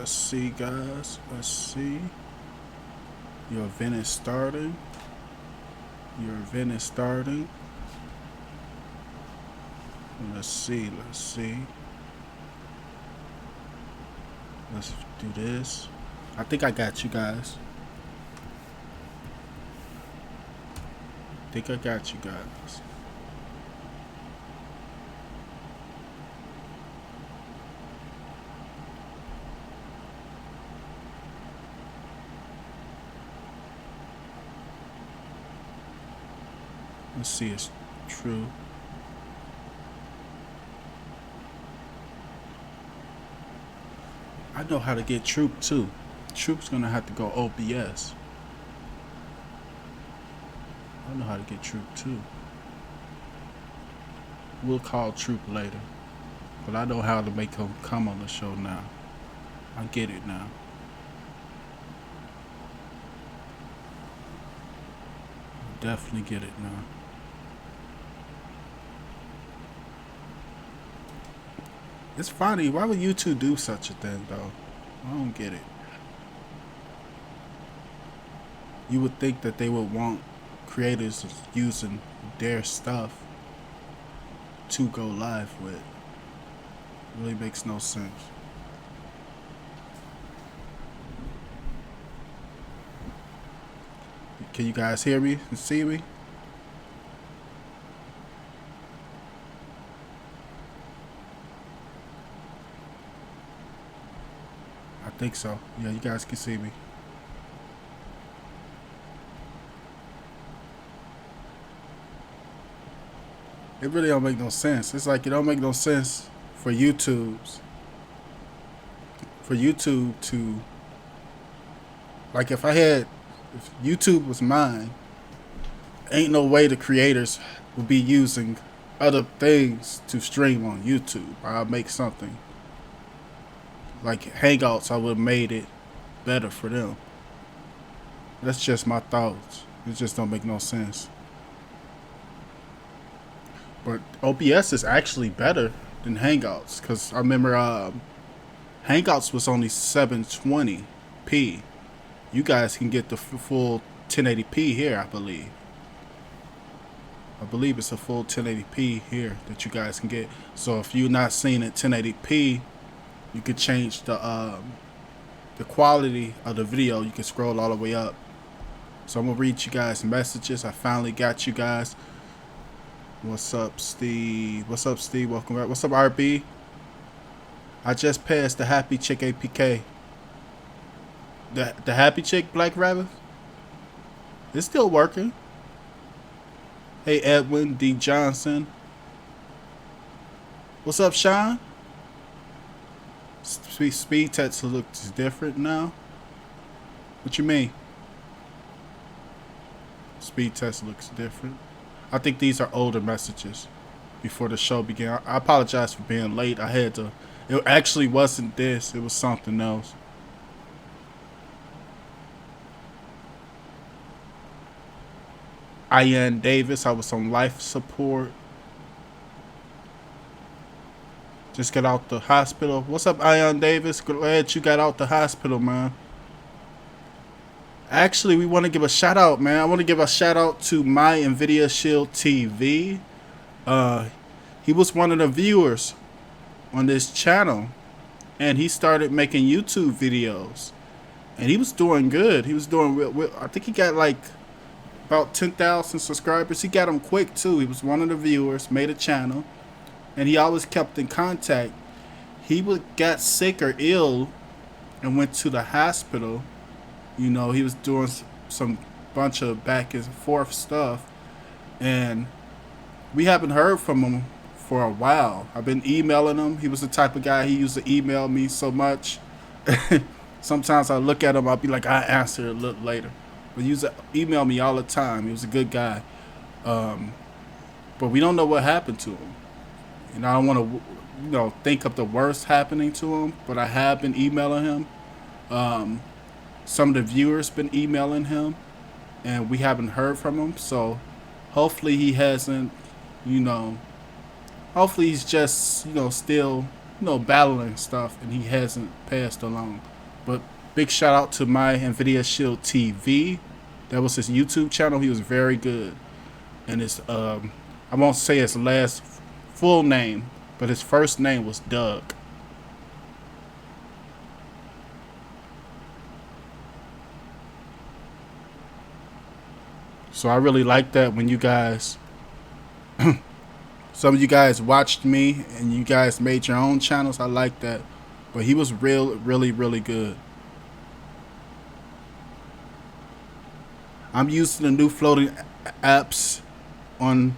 Let's see, guys. Let's see. Your event is starting. Your event is starting. Let's see. Let's see. Let's do this. I think I got you guys. I think I got you guys. Let's see, it's true. I know how to get Troop too. Troop's gonna have to go OBS. I know how to get Troop too. We'll call Troop later. But I know how to make him come on the show now. I get it now. I definitely get it now. It's funny. Why would YouTube do such a thing, though? I don't get it. You would think that they would want creators using their stuff to go live with. It really makes no sense. Can you guys hear me and see me? I think so. Yeah, you guys can see me. It really don't make no sense. It's like it don't make no sense for YouTube to, like, if YouTube was mine, ain't no way the creators would be using other things to stream on YouTube. I'll make something like Hangouts. I would have made it better for them. That's just my thoughts. It just don't make no sense. But OBS is actually better than Hangouts, because I remember Hangouts was only 720p. You guys can get the full 1080p here, I believe. I believe it's a full 1080p here that you guys can get. So if you're not seeing it 1080p, you could change the quality of the video. You can scroll all the way up. So I'm gonna read you guys messages. I finally got you guys. What's up, Steve? What's up, Steve? Welcome back. What's up, RB? I just passed the Happy Chick APK. The Happy Chick Black Rabbit? It's still working. Hey, Edwin D. Johnson. What's up, Sean? Speed test looks different now. What you mean? Speed test looks different. I think these are older messages before the show began. I apologize for being late. I had to. It actually wasn't this. It was something else. Ian Davis. I was on life support. Just got out the hospital. What's up, Ian Davis? Glad you got out the hospital, man. Actually, we want to give a shout out, man. I want to give a shout out to my Nvidia Shield TV. He was one of the viewers on this channel, and he started making YouTube videos, and he was doing good. He was doing real. I think he got like about 10,000 subscribers. He got them quick too. He was one of the viewers, made a channel, and he always kept in contact. He got sick or ill and went to the hospital. You know, he was doing some bunch of back and forth stuff, and we haven't heard from him for a while. I've been emailing him. He was the type of guy, he used to email me so much. Sometimes I look at him, I'll be like, I answer a little later. But he used to email me all the time. He was a good guy. But we don't know what happened to him. And I don't want to, think of the worst happening to him, but I have been emailing him. Some of the viewers been emailing him, and we haven't heard from him. So hopefully he hasn't, hopefully he's just, still, battling stuff, and he hasn't passed along. But big shout out to my Nvidia Shield TV. That was his YouTube channel. He was very good. And his I won't say his last full name, but his first name was Doug. So I really like that when you guys, some of you guys watched me and you guys made your own channels. I like that. But he was really good. I'm using the new floating apps on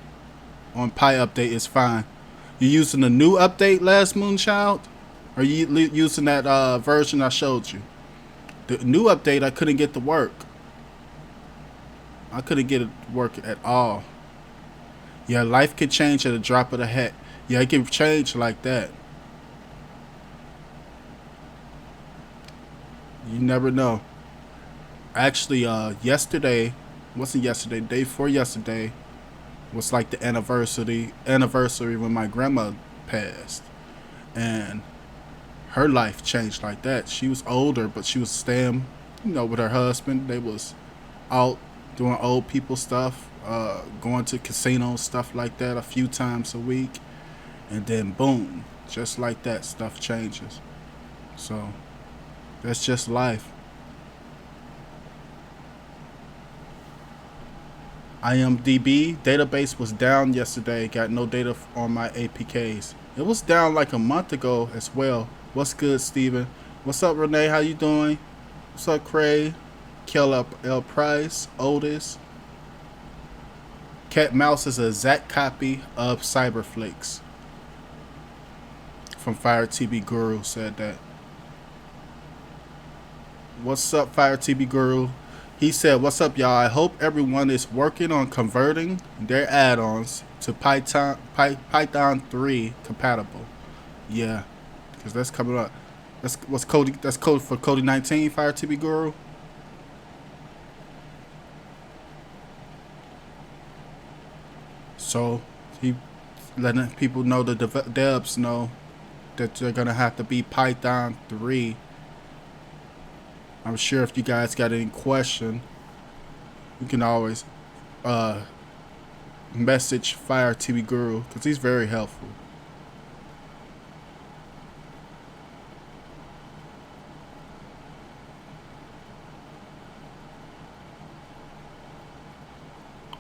Pi update. It's fine. You using the new update, Last Moonchild? Or you using that version I showed you? The new update I couldn't get to work. I couldn't get it to work at all. Yeah, life could change at a drop of the hat. Yeah, it can change like that. You never know. Actually, yesterday, wasn't yesterday, day before yesterday, was like the anniversary when my grandma passed. And her life changed like that. She was older, but she was staying, with her husband. They was out doing old people stuff, going to casinos, stuff like that a few times a week. And then boom, just like that, stuff changes. So that's just life. IMDb database was down yesterday. Got no data on my APKs. It was down like a month ago as well. What's good, Steven? What's up, Renee? How you doing? What's up, Cray? Kill up L Price, Otis. Cat Mouse is an exact copy of Cyberflakes. From Fire TB Guru said that. What's up, Fire TB Guru? He said, what's up, y'all? I hope everyone is working on converting their add-ons to Python 3 compatible. Yeah, because that's coming up. That's code for Cody 19, Fire TB Guru. So he letting people know, the devs know, that they're gonna have to be Python 3. I'm sure if you guys got any question, you can always message Fire TV Guru, because he's very helpful.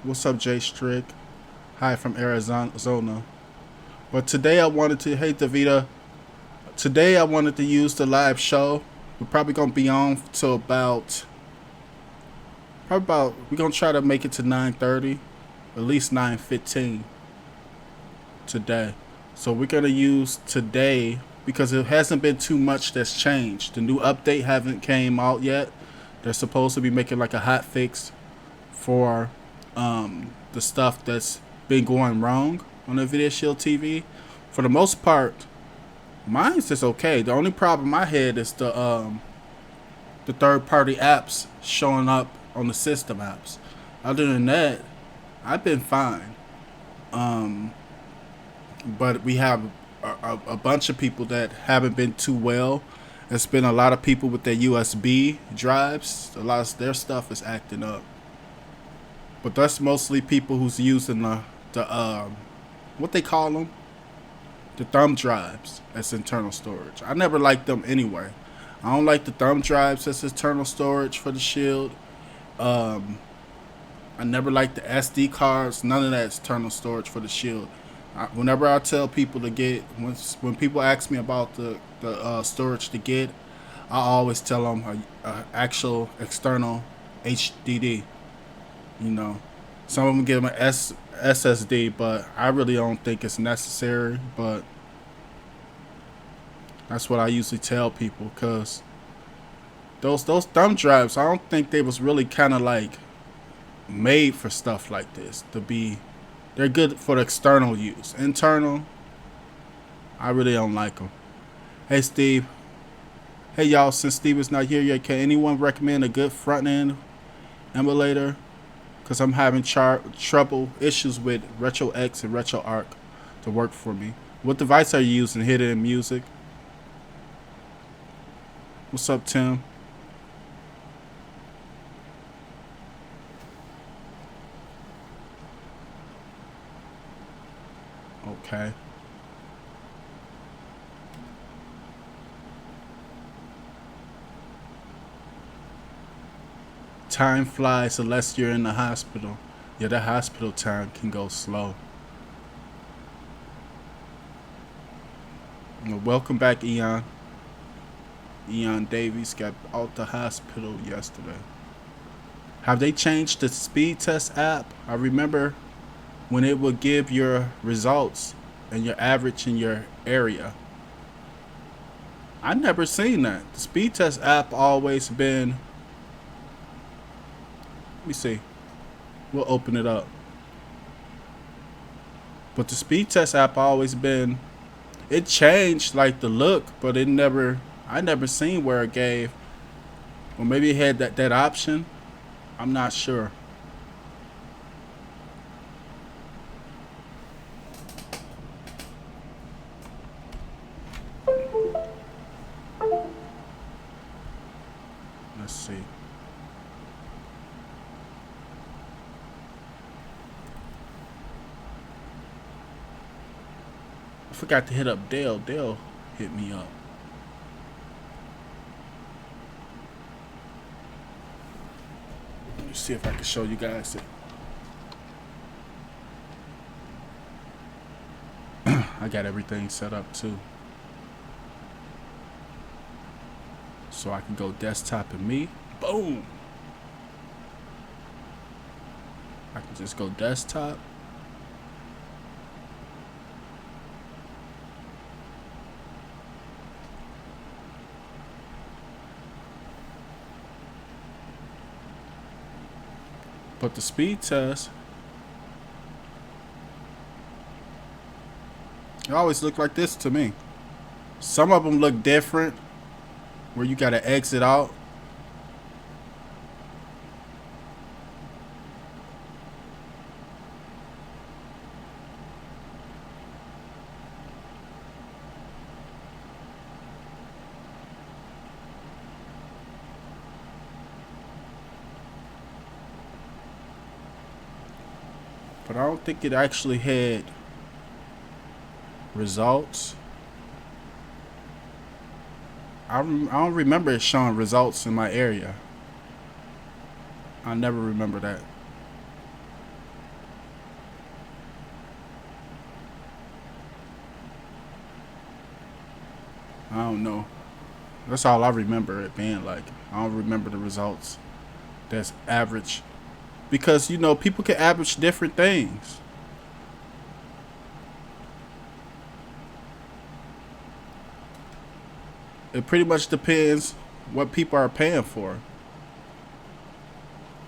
What's up, Jay Strick? Hi from Arizona. But today I wanted to, hey Davida, today I wanted to use the live show. We're probably going to be on till we're going to try to make it to 9:30, at least 9:15 today. So we're going to use today, because it hasn't been too much that's changed. The new update haven't came out yet. They're supposed to be making like a hot fix for the stuff that's been going wrong on the Nvidia Shield TV. For the most part, mine's just okay. The only problem I had is the third-party apps showing up on the system apps. Other than that, I've been fine. But we have a bunch of people that haven't been too well. There's been a lot of people with their USB drives. A lot of their stuff is acting up. But that's mostly people who's using the what they call them? The thumb drives as internal storage. I never liked them anyway. I don't like the thumb drives as internal storage for the Shield. I never liked the SD cards. None of that's internal storage for the Shield. Whenever I tell people to get, when people ask me about the storage to get, I always tell them a actual external HDD. Some of them give them an SSD, but I really don't think it's necessary. But that's what I usually tell people, because those thumb drives, I don't think they was really kind of like made for stuff like this to be. They're good for the external use. Internal, I really don't like them. Hey Steve. Hey y'all, since Steve is not here yet, can anyone recommend a good front end emulator? Because I'm having trouble issues with RetroX and RetroArch to work for me. What device are you using? Hidden Music. What's up, Tim? Okay. Time flies unless you're in the hospital. Yeah, that hospital time can go slow. Well, welcome back, Eon. Eon Davies got out the hospital yesterday. Have they changed the speed test app? I remember when it would give your results and your average in your area. I never seen that. The speed test app always been. Let me see. We'll open it up. But the speed test app always been. It changed like the look, but it never. I never seen where it gave. Or maybe it had that option. I'm not sure. Let's see. I forgot to hit up Dale. Dale hit me up. Let me see if I can show you guys it. I got everything set up too. So I can go desktop and me. Boom. I can just go desktop. But the speed test, it always look like this to me. Some of them look different, where you gotta exit out. But I don't think it actually had results. I don't remember it showing results in my area. I never remember that. I don't know. That's all I remember it being like. I don't remember the results. That's average. Because, you know, people can average different things. It pretty much depends what people are paying for.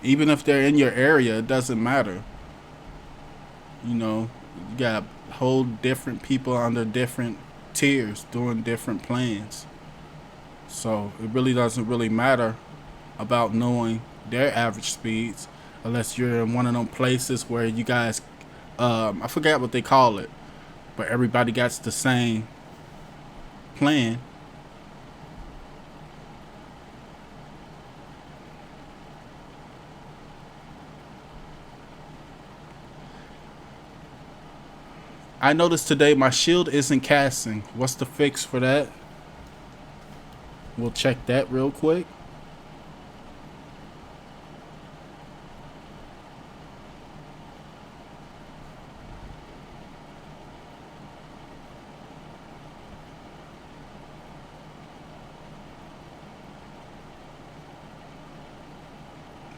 Even if they're in your area, it doesn't matter. You know, you got whole different people under different tiers doing different plans. So it really doesn't really matter about knowing their average speeds unless you're in one of them places where you guys, I forgot what they call it, but everybody got the same plan. I noticed today my shield isn't casting. What's the fix for that? We'll check that real quick.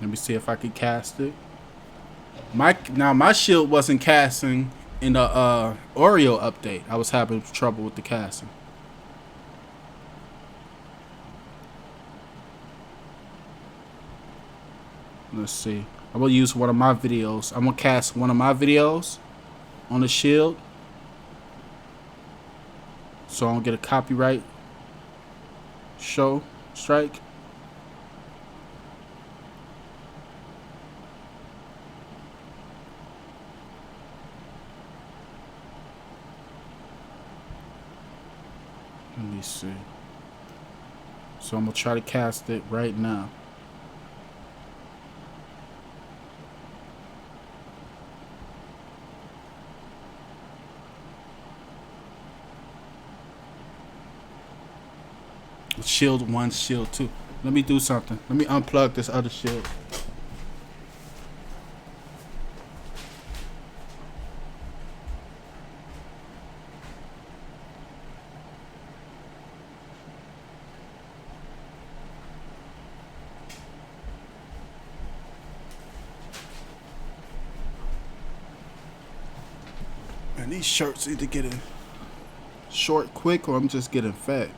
Let me see if I can cast it. My shield wasn't casting in the Oreo update. I was having trouble with the casting. Let's see. I'm gonna use one of my videos. I'm gonna cast one of my videos on the shield, so I don't get a copyright show strike. Let me see. So I'm gonna try to cast it right now. Shield 1, shield 2. Let me do something. Let me unplug this other shield. And these shirts either getting short quick or I'm just getting fat.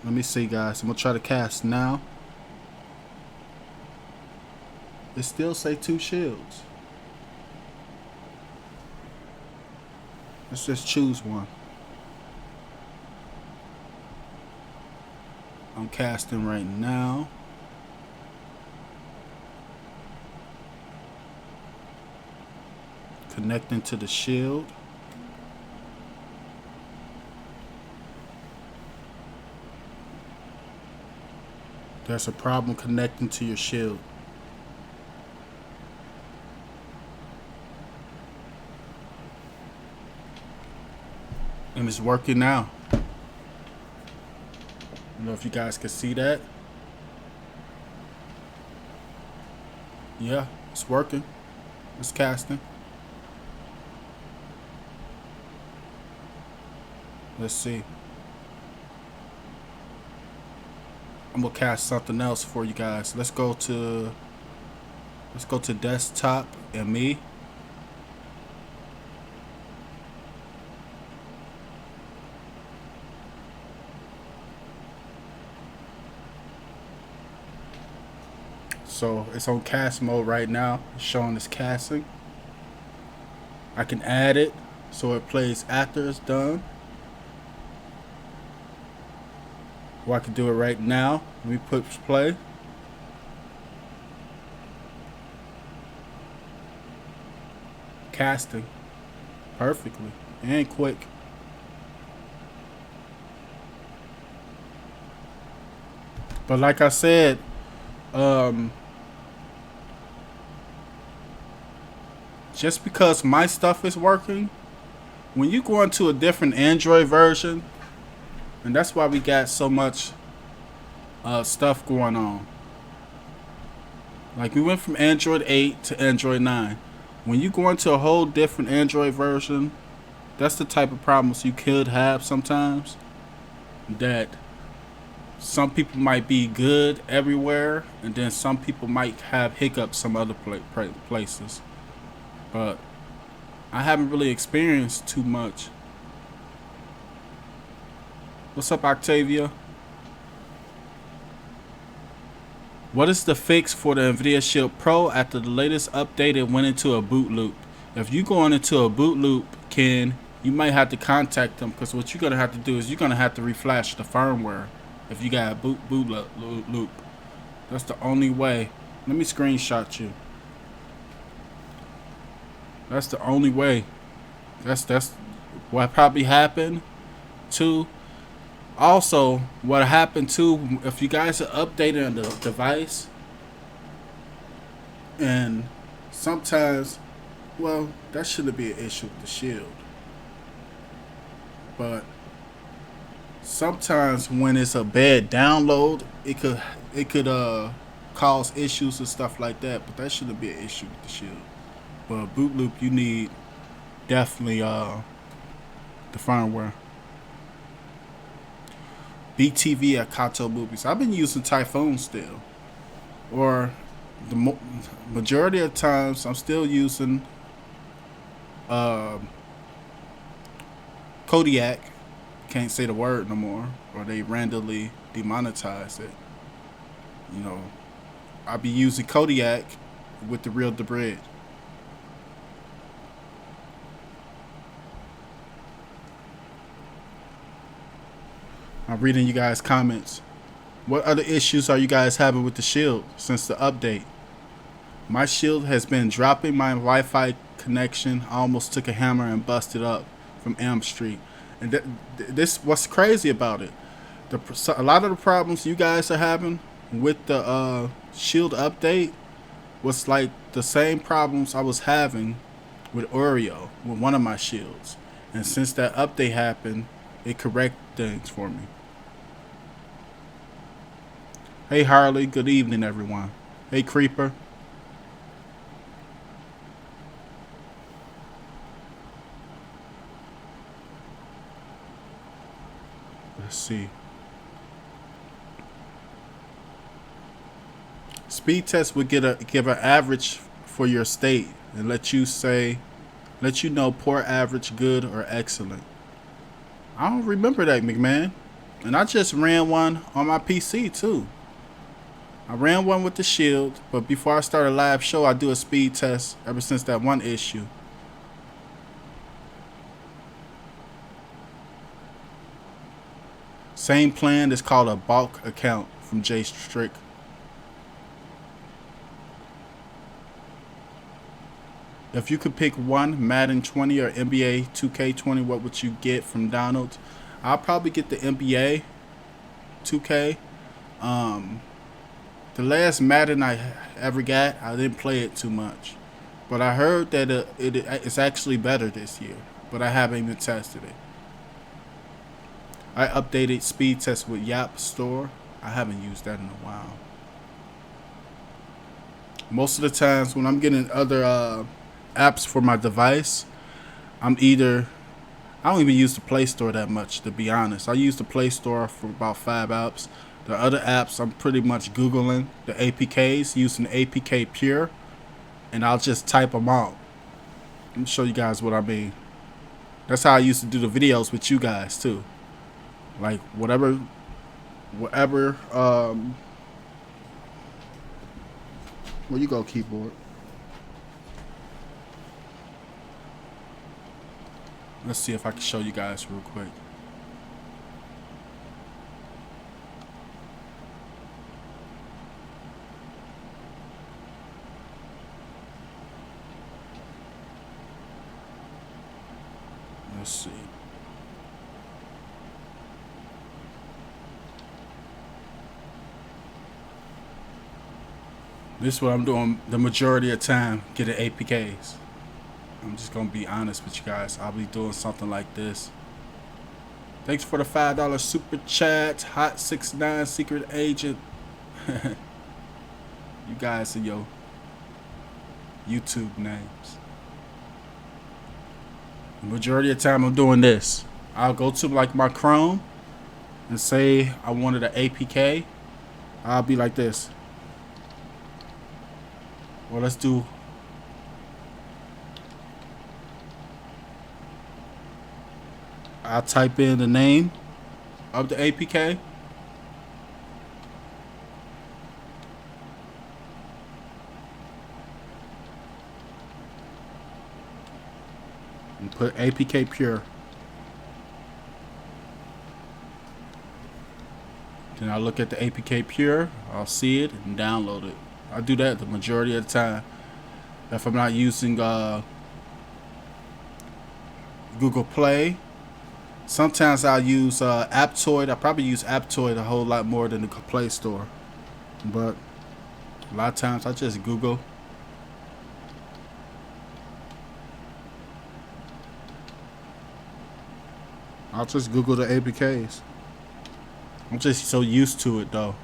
Let me see, guys. I'm gonna try to cast now. It still say 2 shields. Let's just choose one. I'm casting right now. Connecting to the shield. There's a problem connecting to your shield. And it's working now. I don't know if you guys can see that. Yeah, it's working. It's casting. Let's see. I'm gonna cast something else for you guys. Let's go to desktop and me. So it's on cast mode right now. It's showing it's casting. I can add it so it plays after it's done. Or I can do it right now. Let me push play. Casting perfectly and quick. But like I said, just because my stuff is working, when you go into a different Android version, and that's why we got so much stuff going on. Like we went from Android 8 to Android 9. When you go into a whole different Android version, that's the type of problems you could have sometimes. That some people might be good everywhere, and then some people might have hiccups some other places. But I haven't really experienced too much. What's up, Octavia? What is the fix for the Nvidia Shield Pro after the latest update? It went into a boot loop. If you going into a boot loop, Ken, you might have to contact them, because what you're gonna have to do is you're gonna have to reflash the firmware if you got a boot loop. That's the only way. Let me screenshot you. That's the only way. That's what probably happened too. Also, what happened too, if you guys are updating the device, and sometimes, well, that shouldn't be an issue with the Shield, but sometimes when it's a bad download, it could cause issues and stuff like that. But that shouldn't be an issue with the Shield. But boot loop, you need definitely the firmware. BTV at Kato Movies. I've been using Typhoon still, or the majority of times I'm still using Kodiak. Can't say the word no more, or they randomly demonetize it. You know, I'll be using Kodiak with the real Debrid. I'm reading you guys' comments. What other issues are you guys having with the Shield since the update? My Shield has been dropping my Wi-Fi connection. I almost took a hammer and busted up from Elm Street. And this what's crazy about it. A lot of the problems you guys are having with the Shield update was like the same problems I was having with Oreo with one of my shields. And since that update happened, it corrected things for me. Hey Harley, good evening everyone. Hey Creeper. Let's see. Speed test would give an average for your state and let you know poor, average, good, or excellent. I don't remember that, McMahon. And I just ran one on my PC too. I ran one with the Shield, but before I start a live show, I do a speed test ever since that one issue. Same plan is called a bulk account from J Strick. If you could pick one, Madden 20 or NBA 2K20, what would you get from Donald? I'll probably get the NBA 2K. The last Madden I ever got, I didn't play it too much. But I heard that it's actually better this year. But I haven't even tested it. I updated speed test with Yap Store. I haven't used that in a while. Most of the times when I'm getting other apps for my device, I don't even use the Play Store that much, to be honest. I use the Play Store for about 5 apps. The other apps, I'm pretty much Googling the APKs, using the APK Pure, and I'll just type them out. Let me show you guys what I mean. That's how I used to do the videos with you guys, too. Like, whatever, where you go, keyboard? Let's see if I can show you guys real quick. Let's see. This is what I'm doing the majority of the time, getting APKs. I'm just going to be honest with you guys. I'll be doing something like this. Thanks for the $5 super chat. Hot 69 secret agent. You guys are your YouTube names. The majority of the time I'm doing this. I'll go to like my Chrome and say I wanted an APK. I'll be like this. Well, let's do. I'll type in the name of the APK. And put APK Pure. Then I'll look at the APK Pure. I'll see it and download it. I do that the majority of the time. If I'm not using Google Play. Sometimes I'll use Aptoid. I probably use Aptoid a whole lot more than the Play Store. But a lot of times I just Google. I'll just Google the APKs. I'm just so used to it though.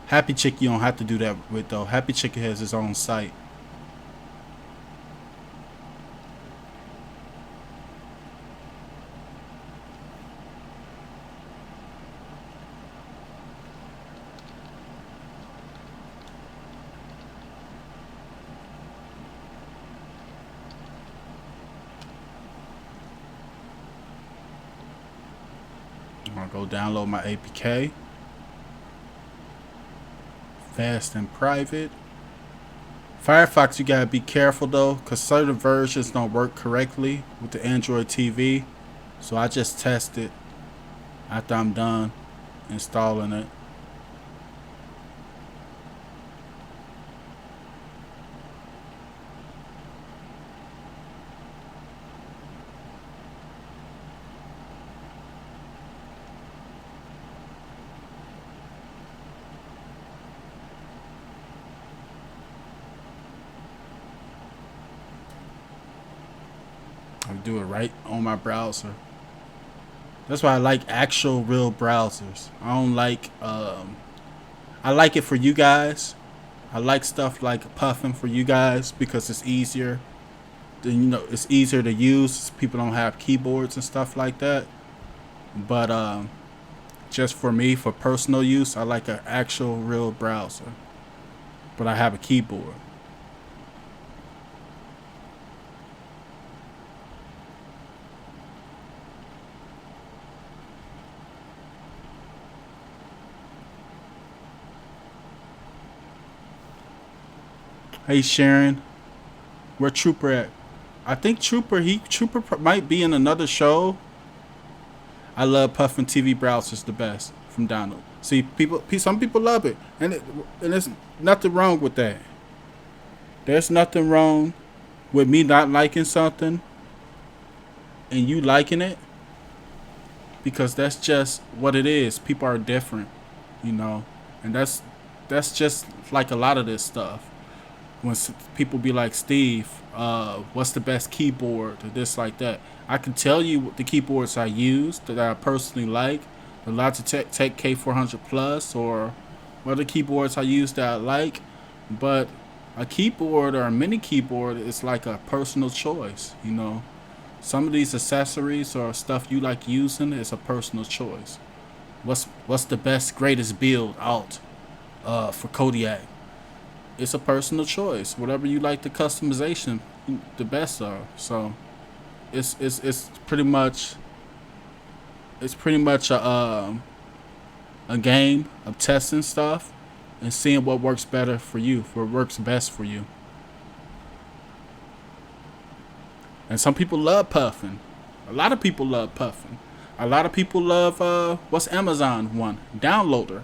Happy Chick you don't have to do that with though. Happy Chick has his own site. I'm gonna go download my APK. Fast and private. Firefox, you gotta be careful though, because certain versions don't work correctly with the Android TV. So I just test it after I'm done installing it. I do it right on my browser. That's why I like actual real browsers. I don't like I like it for you guys. I like stuff like Puffin for you guys because it's easier. It's easier to use. People don't have keyboards and stuff like that. But just for me, for personal use, I like an actual real browser. But I have a keyboard. Hey Sharon, where Trooper at? I think Trooper might be in another show. I love Puffin TV browsers the best from download. See, some people love it, and there's nothing wrong with that. There's nothing wrong with me not liking something and you liking it because that's just what it is. People are different, you know, and that's just like a lot of this stuff. When people be like, Steve, what's the best keyboard or this like that, I can tell you the keyboards I use that I personally like, the Logitech K400 Plus or other keyboards I use that I like, but a keyboard or a mini keyboard is like a personal choice, you know. Some of these accessories or stuff you like using is a personal choice. What's the best, greatest build out for Kodiak? It's a personal choice. Whatever you like the customization, the best of. So it's pretty much a game of testing stuff and seeing what works better for you, what works best for you. And some people love Puffin. A lot of people love Puffin. A lot of people love what's Amazon one? Downloader.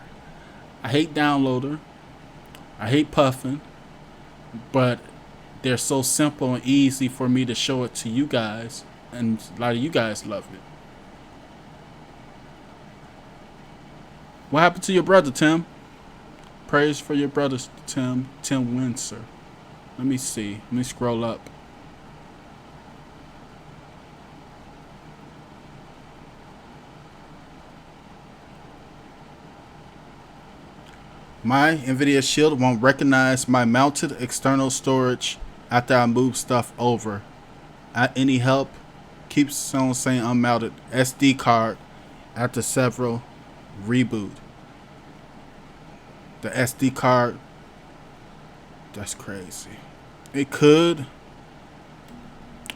I hate Downloader. I hate Puffin. But they're so simple and easy for me to show it to you guys, and a lot of you guys love it. What happened to your brother, Tim? Praise for your brother, Tim Windsor. Let me see. Let me scroll up. My Nvidia Shield won't recognize my mounted external storage after I move stuff over. Any help? Keeps on saying unmounted SD card after several reboot. The SD card, that's crazy. It could,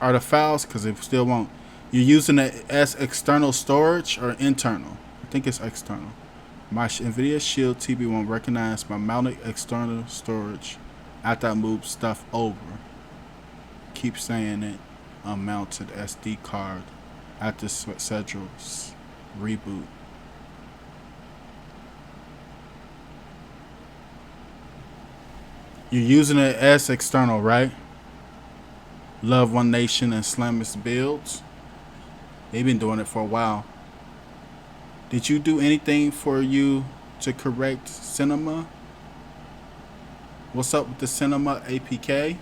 are the files, because it still won't. You're using it as external storage or internal? I think it's external. My Nvidia Shield TV won't recognize my mounted external storage after I move stuff over. Keep saying it. Unmounted SD card after Cedral's reboot. You're using it as external, right? Love One Nation and Slamist Builds. They've been doing it for a while. Did you do anything for you to correct Cinema? What's up with the Cinema APK?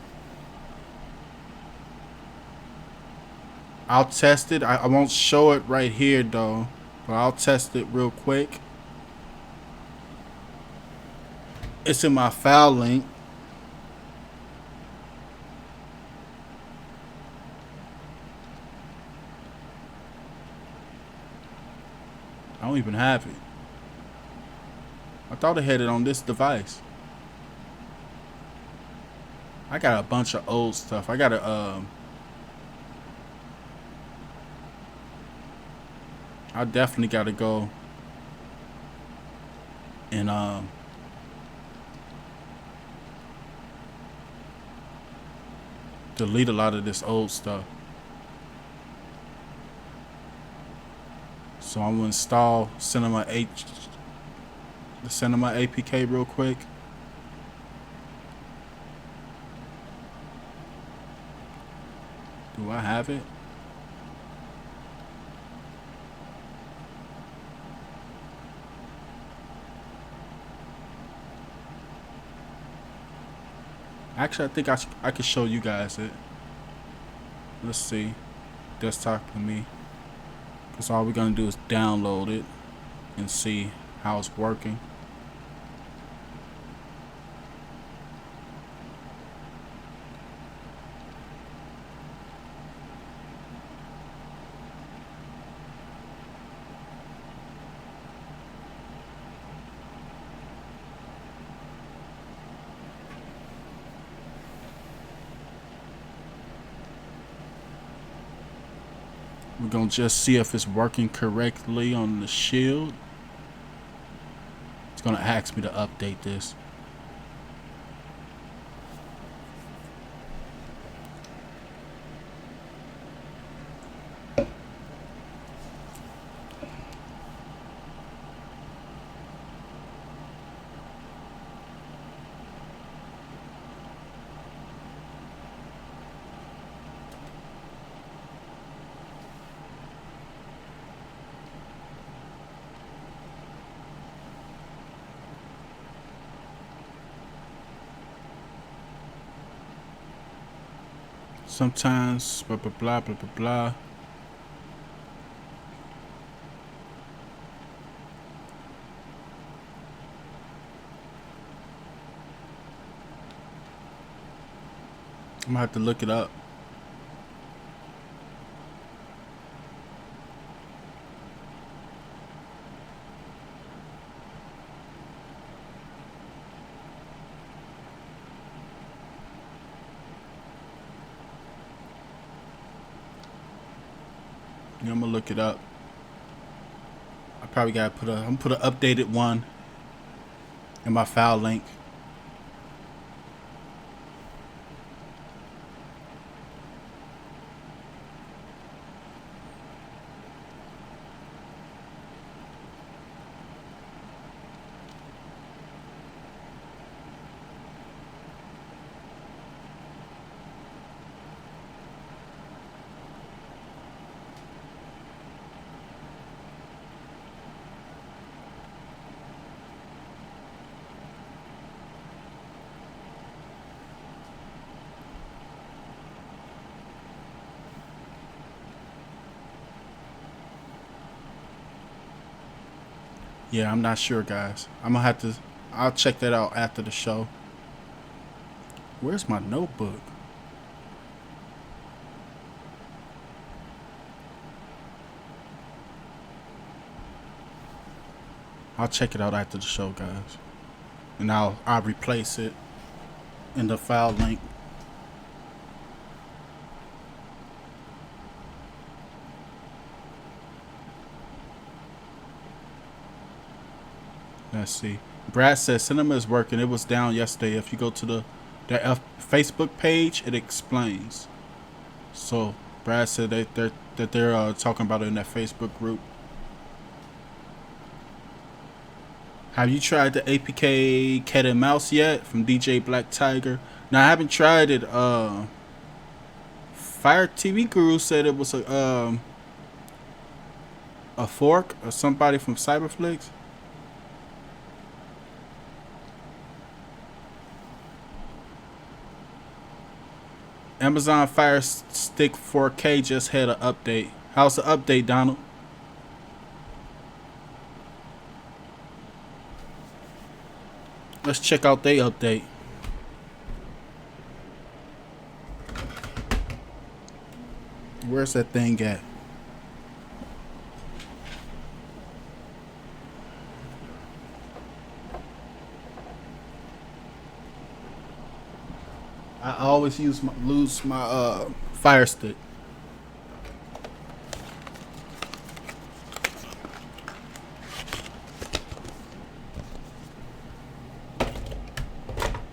I'll test it. I won't show it right here though, but I'll test it real quick. It's in my file link. I don't even have it. I thought I had it on this device. I got a bunch of old stuff. I got a I definitely got to go and delete a lot of this old stuff. So I'm gonna install the Cinema APK real quick. Do I have it? Actually, I think I could show you guys it. Let's see. desktop to me. Because all we're going to do is download it and see how it's working. We're going to just see if it's working correctly on the Shield. It's going to ask me to update this. Sometimes blah blah blah blah blah blah. I'm gonna have to look it up. Yeah, I'm gonna look it up. I probably gotta put a. I'm gonna put an updated one in my file link. Yeah, I'm not sure, guys. I'm gonna have to. I'll check that out after the show. Where's my notebook? I'll check it out after the show, guys, and I'll replace it in the file link. Let's see. Brad says cinema is working. It was down yesterday. If you go to their Facebook page, it explains. So Brad said that they're talking about it in that Facebook group. Have you tried the APK Cat and Mouse yet from DJ Black Tiger? Now I haven't tried it. Fire TV Guru said it was a fork or somebody from Cyberflix. Amazon Fire Stick 4K just had an update. How's the update, Donald? Let's check out their update. Where's that thing at? I always lose my Fire Stick.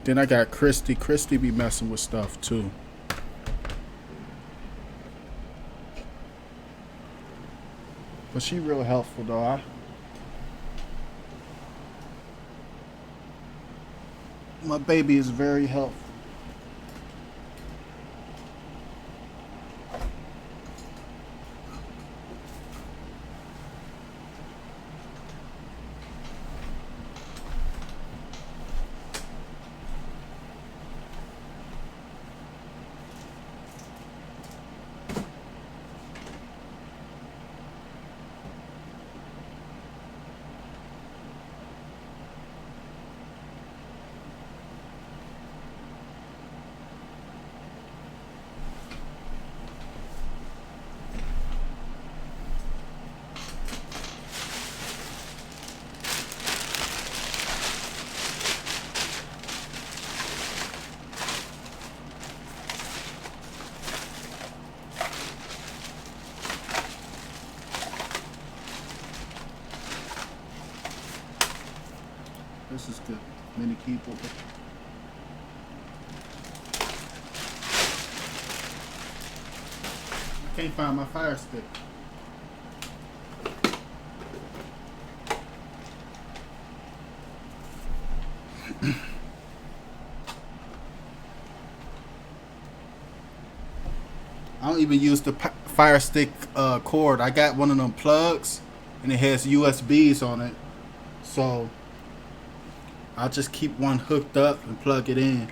Then I got Christy. Christy be messing with stuff too. But she real helpful though. My baby is very helpful. This is good. Mini keyboard. I can't find my Fire Stick. I don't even use the Fire Stick cord. I got one of them plugs, and it has USBs on it. So I'll just keep one hooked up and plug it in.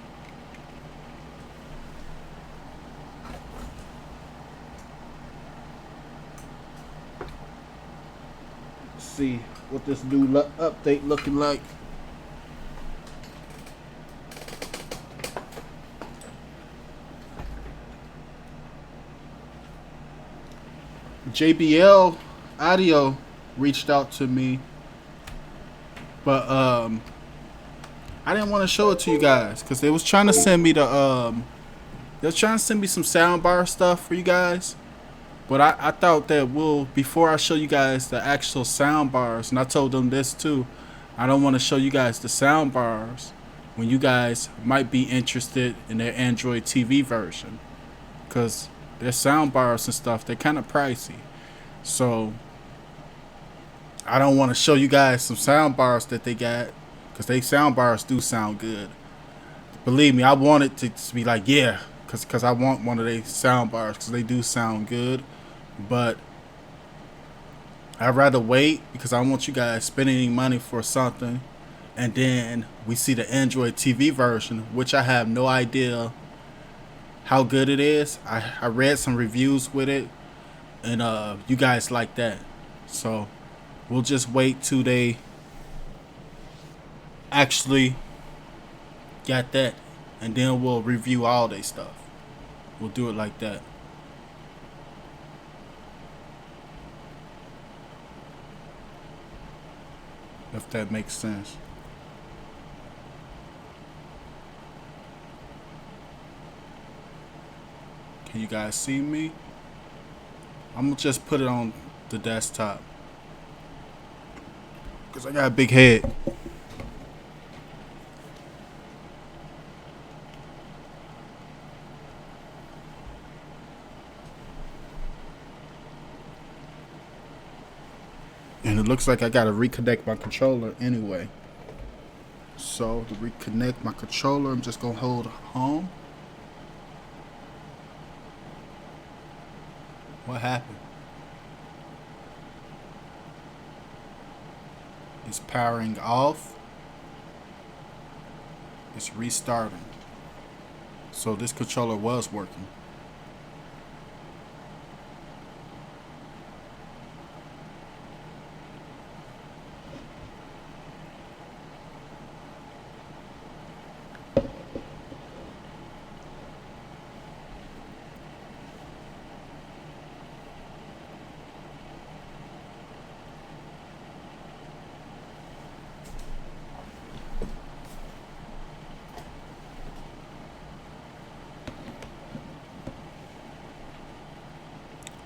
Let's see what this new update looking like. JBL Audio reached out to me, but I didn't want to show it to you guys because they was trying to send me some soundbar stuff for you guys. But I thought that before I show you guys the actual sound bars, and I told them this too, I don't want to show you guys the sound bars when you guys might be interested in their Android TV version, because their sound bars and stuff, they're kind of pricey. So I don't want to show you guys some sound bars that they got, because they sound bars do sound good. Believe me, I want it to be like, yeah, because I want one of their sound bars because they do sound good. But I'd rather wait because I don't want you guys spending any money for something and then we see the Android TV version, which I have no idea how good it is. I read some reviews with it, and you guys like that. So we'll just wait till they actually got that, and then we'll review all their stuff. We'll do it like that. If that makes sense. Can you guys see me? I'm gonna just put it on the desktop because I got a big head. And it looks like I gotta reconnect my controller anyway. So to reconnect my controller, I'm just gonna hold home. What happened? It's powering off. It's restarting. So this controller was working.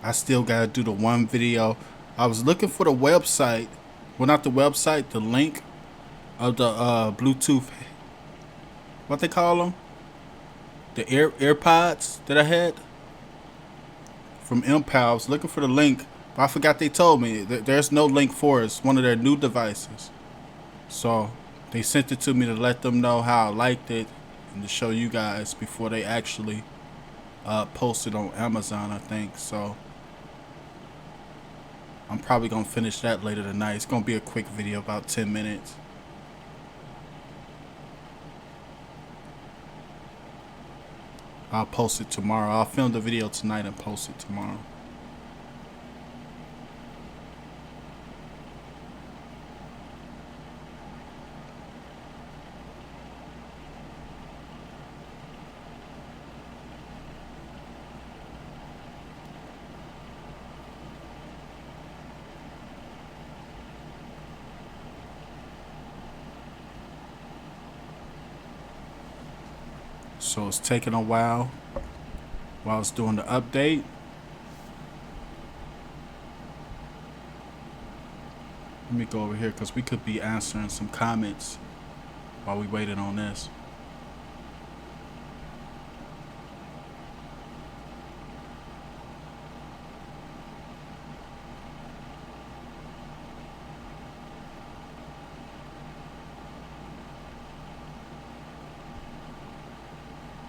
I still gotta do the one video. I was looking for the website. Well, not the website, the link of the Bluetooth, what they call them? The AirPods that I had from Impal. I was looking for the link, but I forgot they told me that there's no link for it. It's one of their new devices. So they sent it to me to let them know how I liked it and to show you guys before they actually post it on Amazon, I think. So I'm probably gonna finish that later tonight. It's gonna be a quick video, about 10 minutes. I'll post it tomorrow. I'll film the video tonight and post it tomorrow. So it's taking a while it's doing the update. Let me go over here because we could be answering some comments while we waited on this.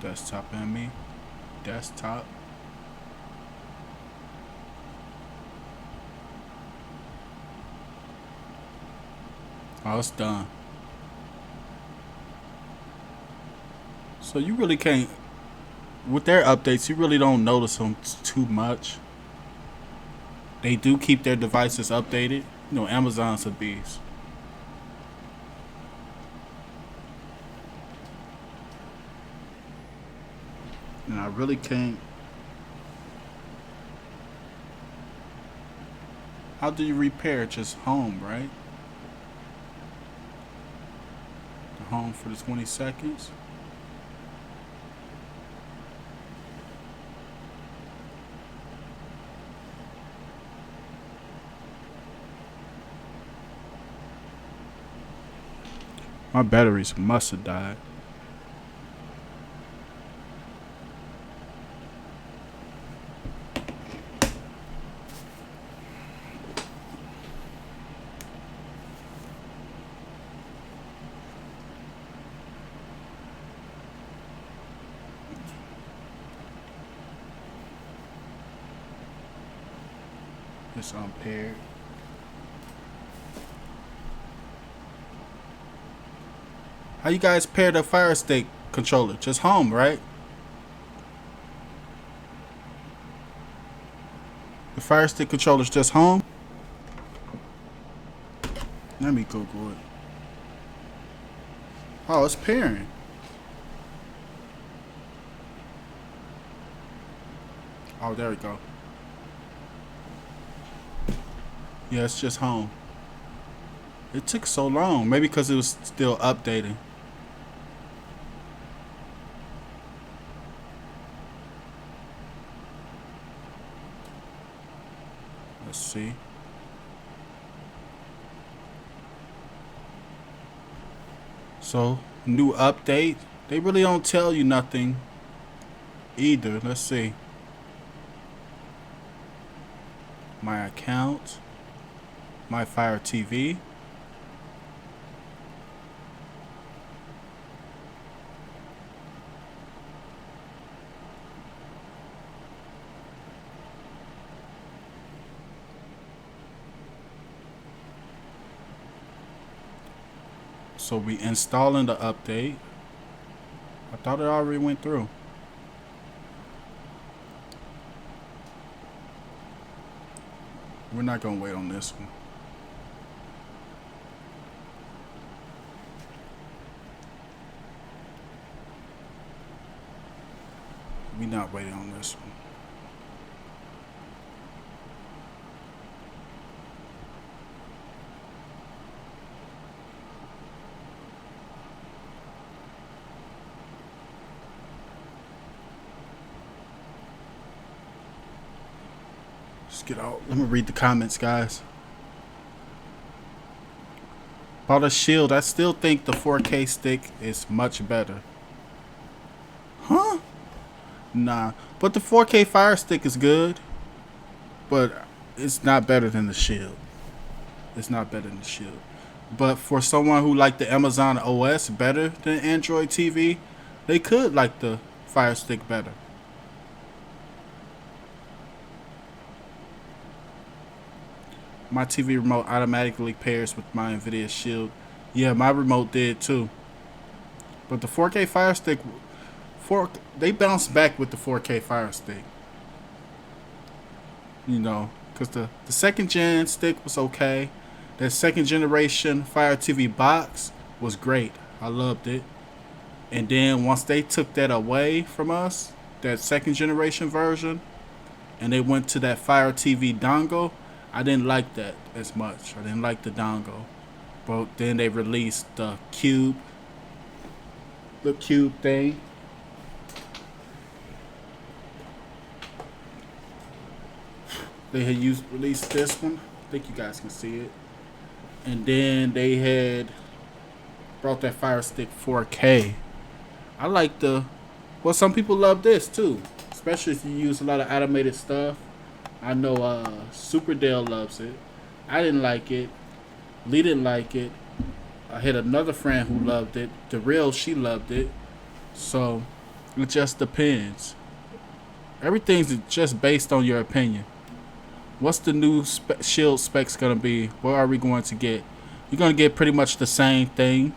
Desktop and me. Desktop. Oh, it's done. So you really can't, with their updates, you really don't notice them too much. They do keep their devices updated. You know, Amazon's a beast. And I really can't. How do you repair it? Just home, right? The home for the 20 seconds. My batteries must have died. It's unpaired. How you guys pair the Fire Stick controller? Just home, right? The Fire Stick controller's just home? Let me Google it. Oh, it's pairing. Oh, there we go. Yeah, it's just home. It took so long. Maybe because it was still updating. Let's see. So, new update. They really don't tell you nothing either. Let's see. My account. My Fire TV. So we installing the update. I thought it already went through. We're not gonna wait on this one. We're not waiting on this one. Let's get out. Let me read the comments, guys. About a Shield, I still think the 4K stick is much better. Huh? Nah. But the 4K Fire Stick is good. But it's not better than the Shield. It's not better than the Shield. But for someone who liked the Amazon OS better than Android TV, they could like the Fire Stick better. My TV remote automatically pairs with my Nvidia Shield. Yeah, my remote did too. But the 4K Fire Stick, they bounced back with the 4K Fire Stick. You know, because the second gen stick was okay. That second generation Fire TV box was great. I loved it. And then once they took that away from us, that second generation version, and they went to that Fire TV dongle, I didn't like that as much. I didn't like the dongle. But then they released the cube thing. They had released this one. I think you guys can see it. And then they had brought that Fire Stick 4K. I like well, some people love this too, especially if you use a lot of automated stuff. I know Super Dale loves it. I didn't like it. Lee didn't like it. I had another friend who loved it. The real, she loved it. So it just depends. Everything's just based on your opinion. What's the new Shield specs gonna be? What are we going to get? You're gonna get pretty much the same thing.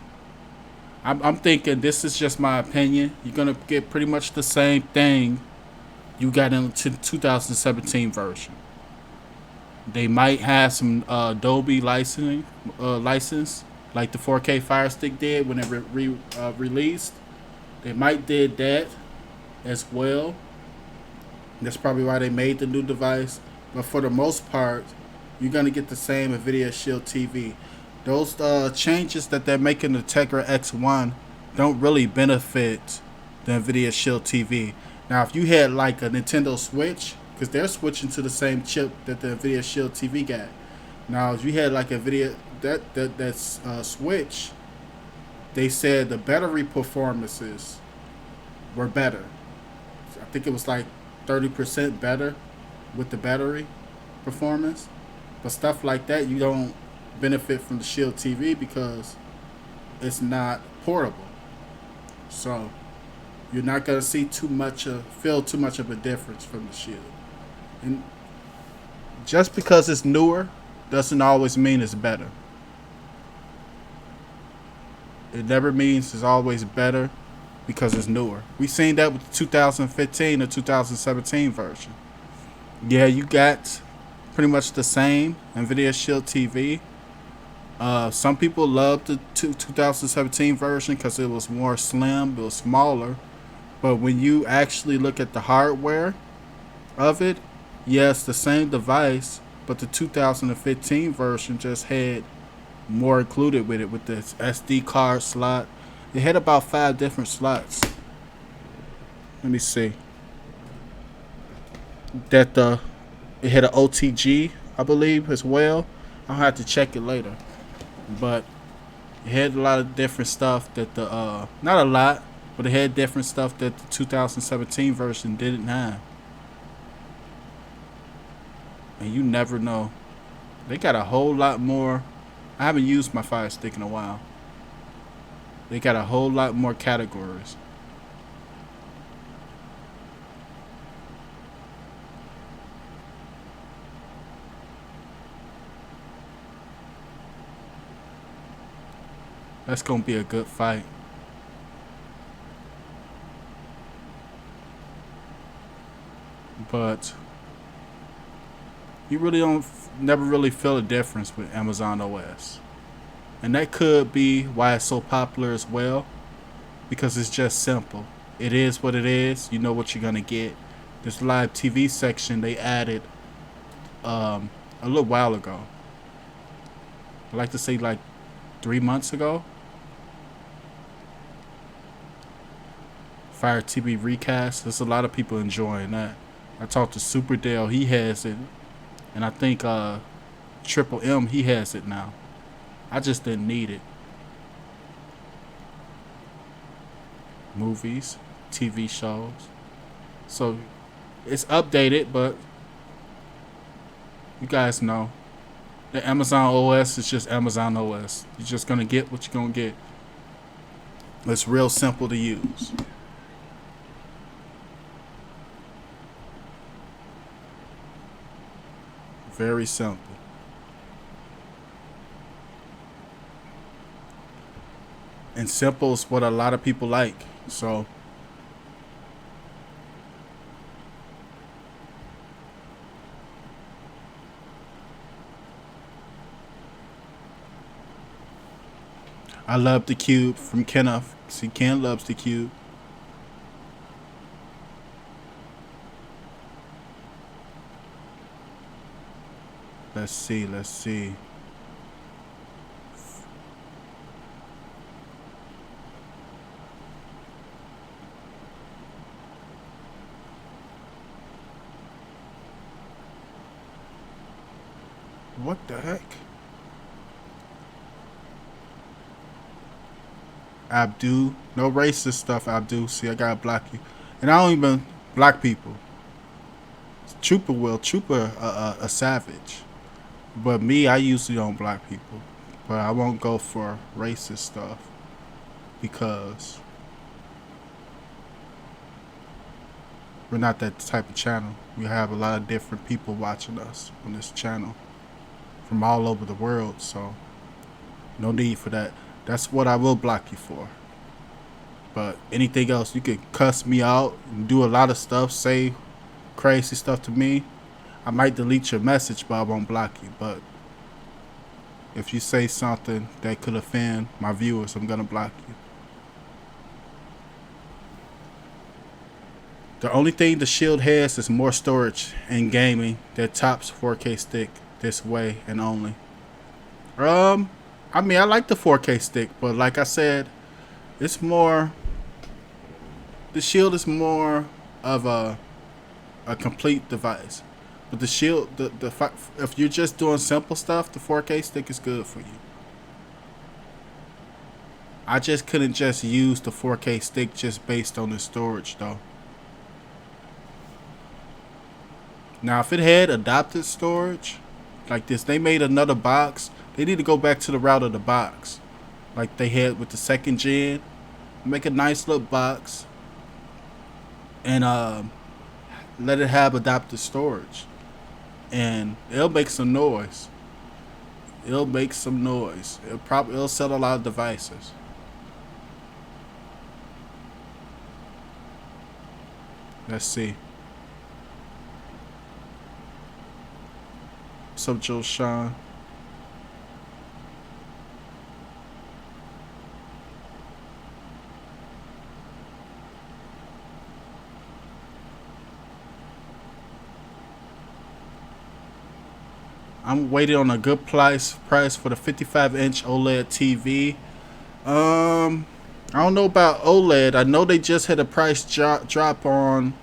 I'm thinking, this is just my opinion, you're gonna get pretty much the same thing you got in the 2017 version. They might have some Dolby license like the 4K Fire Stick did when it released. They might did that as well. That's probably why they made the new device. But for the most part, you're gonna get the same Nvidia Shield TV. Those changes that they're making the Tegra X1 don't really benefit the Nvidia Shield TV. Now, if you had like a Nintendo Switch, because they're switching to the same chip that the Nvidia Shield TV got. Now, if you had like a Nvidia that's Switch, they said the battery performances were better. I think it was like 30% better with the battery performance. But stuff like that, you don't benefit from the Shield TV because it's not portable. So you're not gonna see feel too much of a difference from the Shield. And just because it's newer doesn't always mean it's better. It never means it's always better because it's newer. We seen that with the 2015 or 2017 version. Yeah, you got pretty much the same Nvidia Shield TV. Some people loved the 2017 version because it was more slim, it was smaller. But when you actually look at the hardware of it, yes, the same device, but the 2015 version just had more included with it, with the SD card slot. It had about 5 different slots. Let me see. That it had an OTG, I believe, as well. I'll have to check it later. But it had a lot of different stuff that not a lot, but it had different stuff that the 2017 version didn't have. And you never know. They got a whole lot more. I haven't used my Fire Stick in a while. They got a whole lot more categories. That's gonna be a good fight. But you really never really feel a difference with Amazon OS. And that could be why it's so popular as well, because it's just simple. It is what it is. You know what you're gonna get. This live TV section they added a little while ago. I like to say like 3 months ago. Fire TV recast. There's a lot of people enjoying that. I talked to Super Dale, he has it, and I think Triple M, he has it now. I just didn't need it. Movies, TV shows. So it's updated, but you guys know the Amazon OS is just Amazon OS. You're just gonna get what you're gonna get. It's real simple to use. Very simple. And simple is what a lot of people like. So I love the cube from Kenneth. See, Ken loves the cube. Let's see, let's see. What the heck? Abdu. No racist stuff, Abdu. See, I gotta block you. And I don't even block people. Trooper will. Trooper a savage. But me, I usually don't block people. But I won't go for racist stuff because we're not that type of channel. We have a lot of different people watching us on this channel from all over the world, so no need for that. That's what I will block you for. But anything else, you could cuss me out and do a lot of stuff, say crazy stuff to me. I might delete your message, but I won't block you. But if you say something that could offend my viewers, I'm gonna block you. The only thing the Shield has is more storage and gaming that tops 4K stick this way and only. I mean, I like the 4K stick, but like I said, it's more. The Shield is more of a complete device. But the Shield, if you're just doing simple stuff, the 4K stick is good for you. I just couldn't just use the 4K stick just based on the storage though. Now, if it had adapted storage like this, they made another box. They need to go back to the route of the box, like they had with the second gen. Make a nice little box and let it have adapted storage, and it'll make some noise. It'll make some noise. It'll sell a lot of devices. Let's see. What's up, Joe Sean? I'm waiting on a good price for the 55-inch OLED TV. I don't know about OLED. I know they just had a price drop on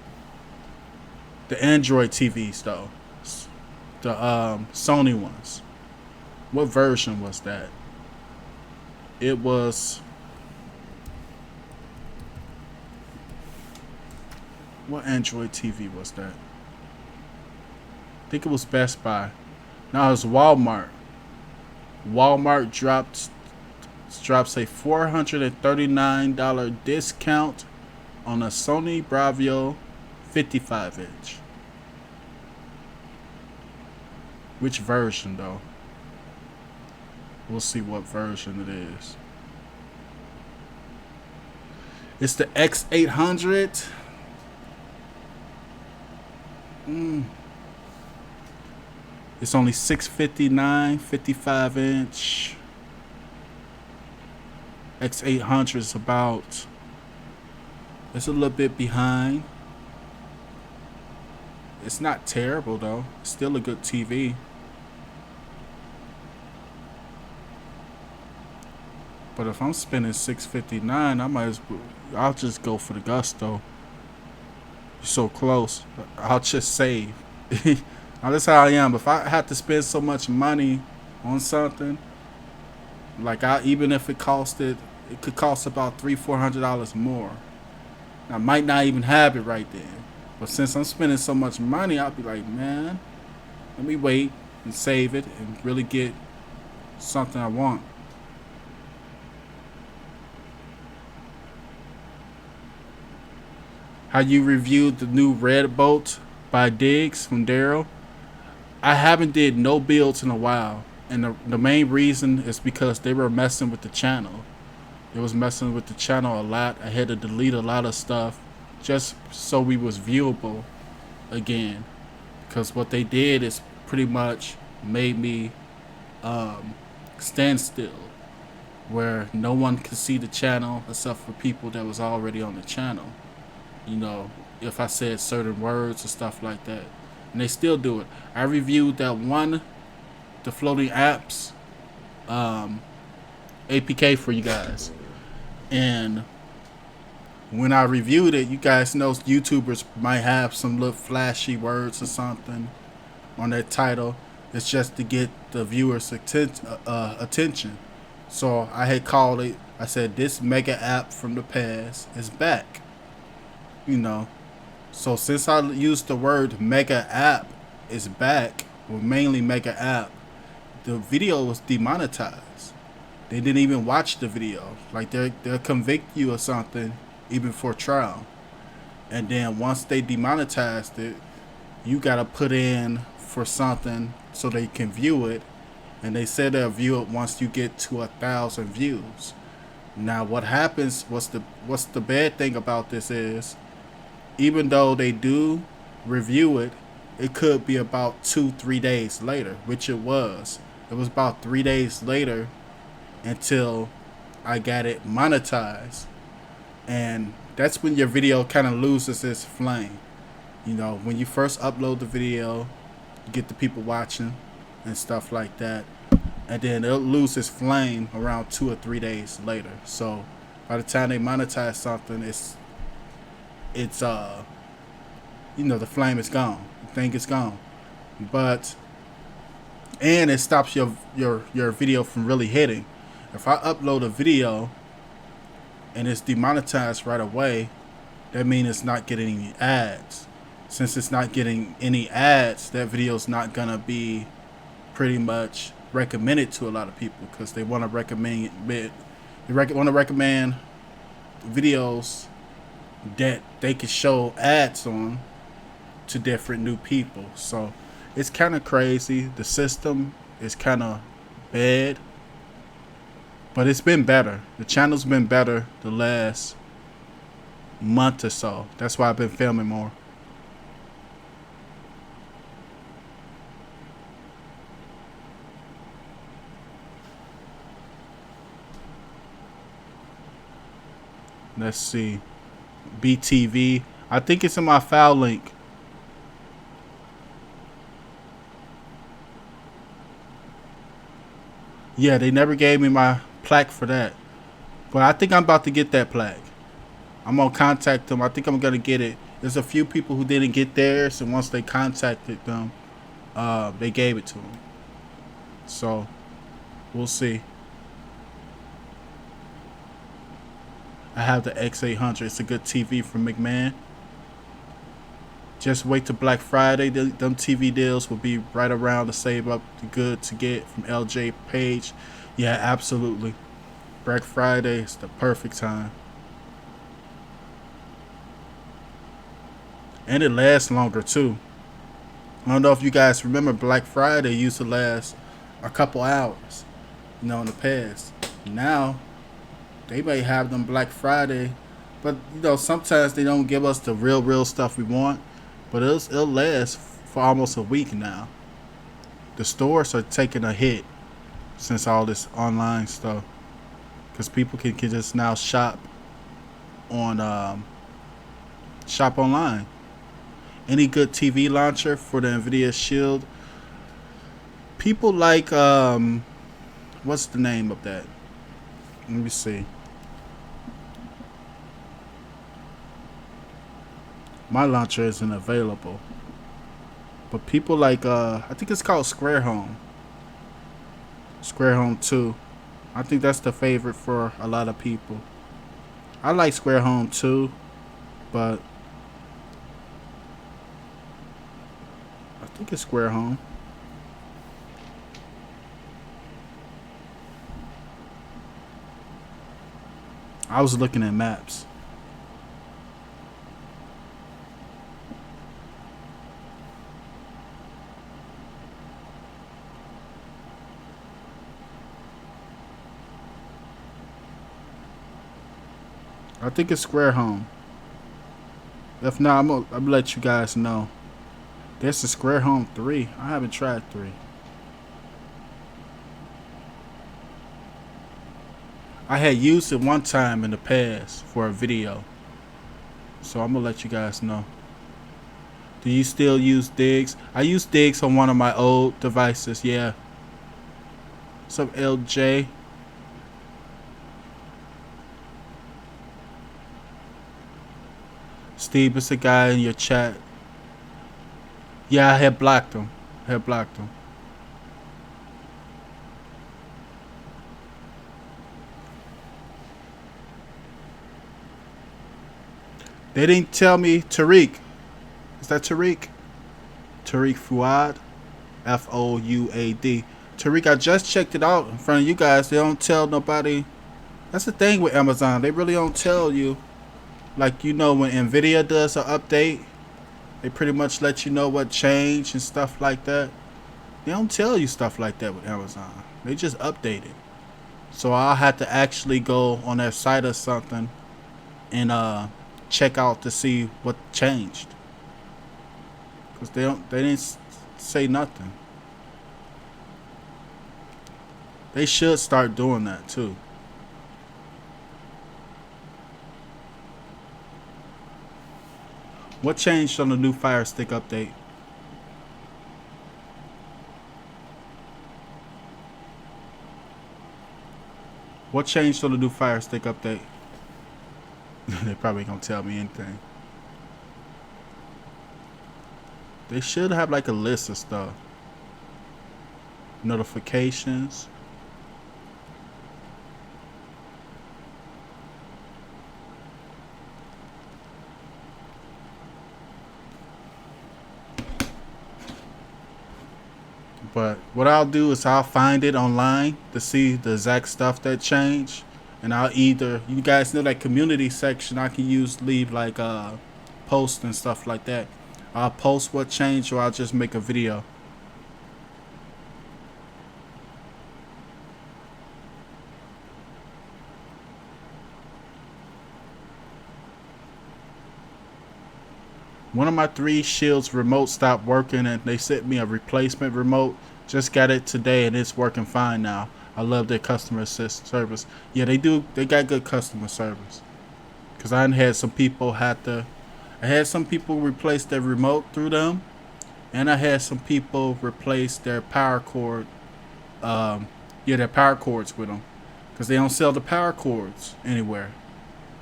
the Android TVs though. The Sony ones. What version was that? It was. What Android TV was that? I think it was Best Buy. No, it was Walmart. Walmart drops a $439 discount on a Sony Bravio 55-inch. Which version though? We'll see what version it is. It's the X800. It's only $659, 55-inch. X800 is about. It's a little bit behind. It's not terrible though. It's still a good TV. But if I'm spending $659, I'll just go for the Gusto. You're so close. I'll just save. Now that's how I am. If I have to spend so much money on something, like even if it could cost about $300-400 more. I might not even have it right then. But since I'm spending so much money, I'll be like, man, let me wait and save it and really get something I want. How you reviewed the new Red Bolt by Diggs from Daryl? I haven't did no builds in a while, and the main reason is because they were messing with the channel. It was messing with the channel a lot. I had to delete a lot of stuff just so we was viewable again, because what they did is pretty much made me stand still, where no one could see the channel except for people that was already on the channel. You know, if I said certain words or stuff like that. And they still do it. I reviewed that one, the floating apps APK for you guys. And when I reviewed it, you guys know YouTubers might have some little flashy words or something on their title. It's just to get the viewers' attention. So I had called it I said this mega app from the past is back. You know, so since I used the word mega app is back, or mainly mega app, the video was demonetized. They didn't even watch the video. Like they'll convict you or something even for trial. And then once they demonetized it, you gotta put in for something so they can view it. And they said they'll view it once you get to 1,000 views. Now what happens, what's the bad thing about this is, even though they do review it, it could be about 2-3 days later, which it was. It was about 3 days later until I got it monetized. And that's when your video kind of loses its flame. You know, when you first upload the video, you get the people watching and stuff like that. And then it'll lose its flame around 2 or 3 days later. So by the time they monetize something, it's you know, the flame is gone. The thing is gone. And it stops your video from really hitting. If I upload a video and it's demonetized right away, that means it's not getting any ads. Since it's not getting any ads, that video's not gonna be pretty much recommended to a lot of people because they want to recommend videos that they can show ads on to different new people. So it's kind of crazy. The system is kind of bad, but it's been better. The channel's been better the last month or so. That's why I've been filming more. Let's see. BTV. I think it's in my file link. Yeah, they never gave me my plaque for that. But I think I'm about to get that plaque. I'm going to contact them. I think I'm going to get it. There's a few people who didn't get theirs, and once they contacted them, they gave it to them. So, we'll see. I have the X800. It's a good TV from McMahon. Just wait till Black Friday. Them TV deals will be right around to save up the good to get from LJ Page. Yeah, absolutely. Black Friday is the perfect time. And it lasts longer too. I don't know if you guys remember, Black Friday used to last a couple hours, you know, in the past. Now, they may have them Black Friday, but you know, sometimes they don't give us the real stuff we want. But it'll last for almost a week now. The stores are taking a hit since all this online stuff, because people can just now shop on shop online. Any good TV launcher for the Nvidia Shield? People like what's the name of that? Let me see. My launcher isn't available. But people like, I think it's called Square Home. Square Home 2. I think that's the favorite for a lot of people. I like Square Home 2, but I think it's Square Home. I was looking at maps. I think it's Square Home. If not, I'm gonna let you guys know. There's a Square Home 3. I haven't tried 3. I had used it one time in the past for a video. So I'm gonna let you guys know. Do you still use Diggs? I use Diggs on one of my old devices, yeah. What's up, LJ? Steve, it's a guy in your chat. Yeah, I had blocked him. They didn't tell me Tariq. Is that Tariq? Tariq Fuad. F-O-U-A-D. Tariq, I just checked it out in front of you guys. They don't tell nobody. That's the thing with Amazon. They really don't tell you. Like, you know, when Nvidia does an update, they pretty much let you know what changed and stuff like that. They don't tell you stuff like that with Amazon. They just update it. So I'll have to actually go on their site or something and check out to see what changed. Because they didn't say nothing. They should start doing that too. What changed on the new Fire Stick update? What changed on the new Fire Stick update? They probably gonna tell me anything. They should have like a list of stuff. Notifications. But what I'll do is I'll find it online to see the exact stuff that changed. And I'll either, you guys know that community section I can leave like posts and stuff like that. I'll post what changed or I'll just make a video. One of my 3 Shields remote stopped working and they sent me a replacement remote. Just got it today and it's working fine now. I love their customer service. Yeah, they do. They got good customer service. Cause I had some people replace their remote through them, and I had some people replace their power cord. Their power cords with them, cause they don't sell the power cords anywhere.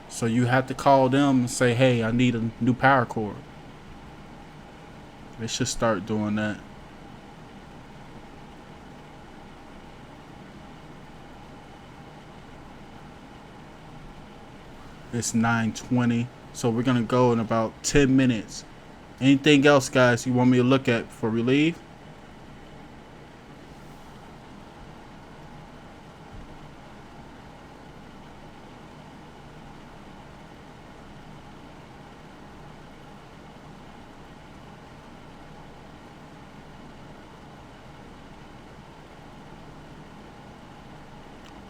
So you have to call them and say, "Hey, I need a new power cord." They should start doing that. It's 9:20, so we're gonna go in about 10 minutes. Anything else, guys, you want me to look at before we leave?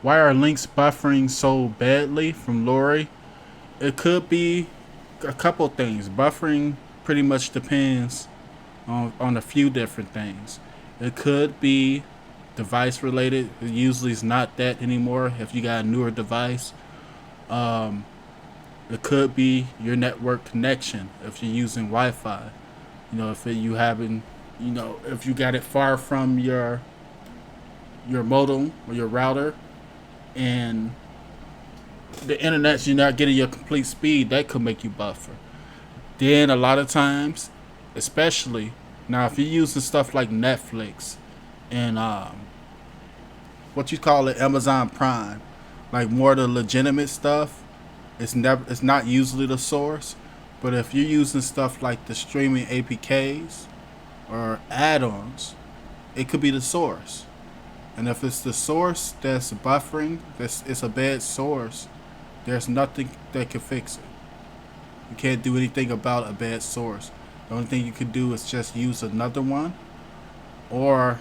Why are links buffering so badly? From Lori. It could be a couple things. Buffering pretty much depends on a few different things. It could be device related. It usually is not that anymore if you got a newer device. It could be your network connection if you're using Wi-Fi. You know, if if you got it far from your modem or your router, and the internet, you're not getting your complete speed, that could make you buffer. Then a lot of times, especially now, if you're using stuff like Netflix and what you call it, Amazon Prime, like more of the legitimate stuff, it's not usually the source. But if you're using stuff like the streaming APKs or add-ons, it could be the source. And if it's the source that's buffering, it's a bad source, there's nothing that can fix it. You can't do anything about a bad source. The only thing you can do is just use another one, or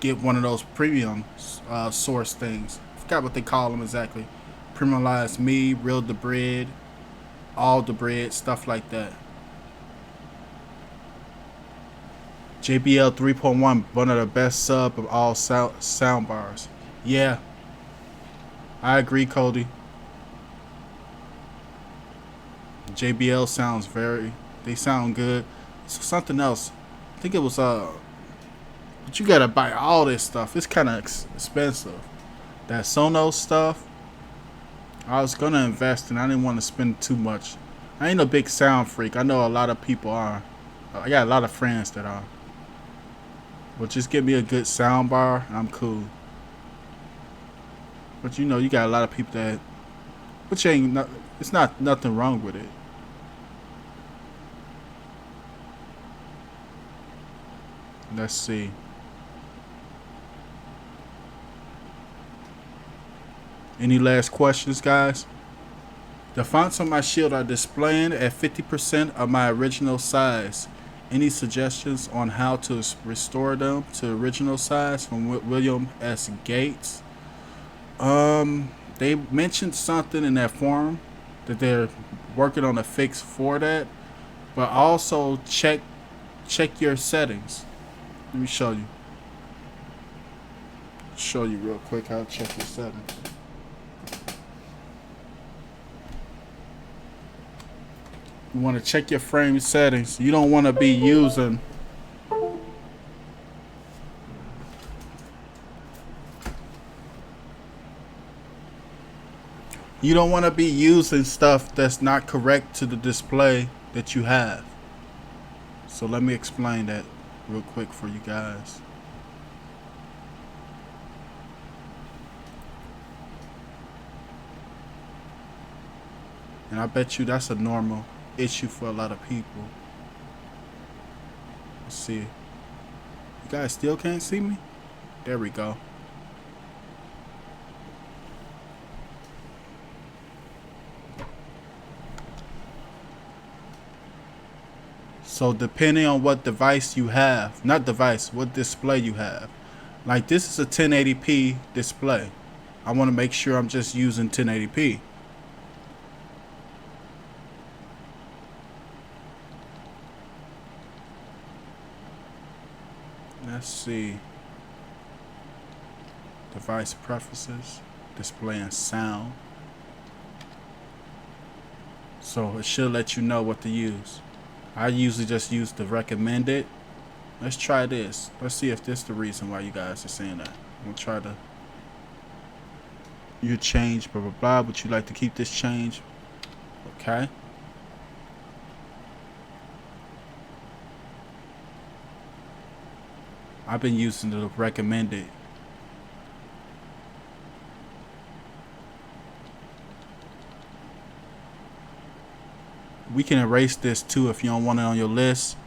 get one of those premium source things. I forgot what they call them exactly. Premiumized Me, Real Debrid, All Debrid, stuff like that. JBL 3.1, one of the best sub of all sound bars. Yeah, I agree, Cody. JBL sounds they sound good. So something else, I think it was but you gotta buy all this stuff. It's kind of expensive. That Sonos stuff, I was gonna invest and I didn't want to spend too much. I ain't a big sound freak. I know a lot of people are. I got a lot of friends that are. But just give me a good sound bar and I'm cool. But you know, you got a lot of people that which ain't no, it's not nothing wrong with it. Let's see. Any last questions, guys? The fonts on my Shield are displaying at 50% of my original size. Any suggestions on how to restore them to original size from William S. Gates? They mentioned something in that forum that they're working on a fix for that, but also check your settings. Let me show you. Show you real quick how to check your settings. You want to check your frame settings. You don't want to be using stuff that's not correct to the display that you have. So let me explain that real quick for you guys. And I bet you that's a normal issue for a lot of people. Let's see. You guys still can't see me? There we go. So depending on what device you have, not device, what display you have. Like this is a 1080p display. I want to make sure I'm just using 1080p. Let's see. Device preferences, display and sound. So it should let you know what to use. I usually just use the recommended. Let's try this. Let's see if this is the reason why you guys are saying that. I'm gonna try to. You change blah blah blah. Would you like to keep this change? Okay. I've been using the recommended. We can erase this too if you don't want it on your list.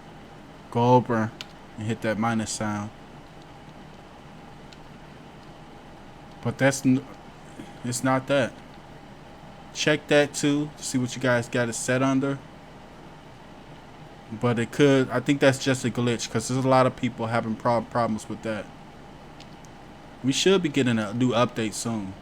Go over and hit that minus sign. But it's not that. Check that too to see what you guys got it set under. But it could, I think that's just a glitch because there's a lot of people having problems with that. We should be getting a new update soon.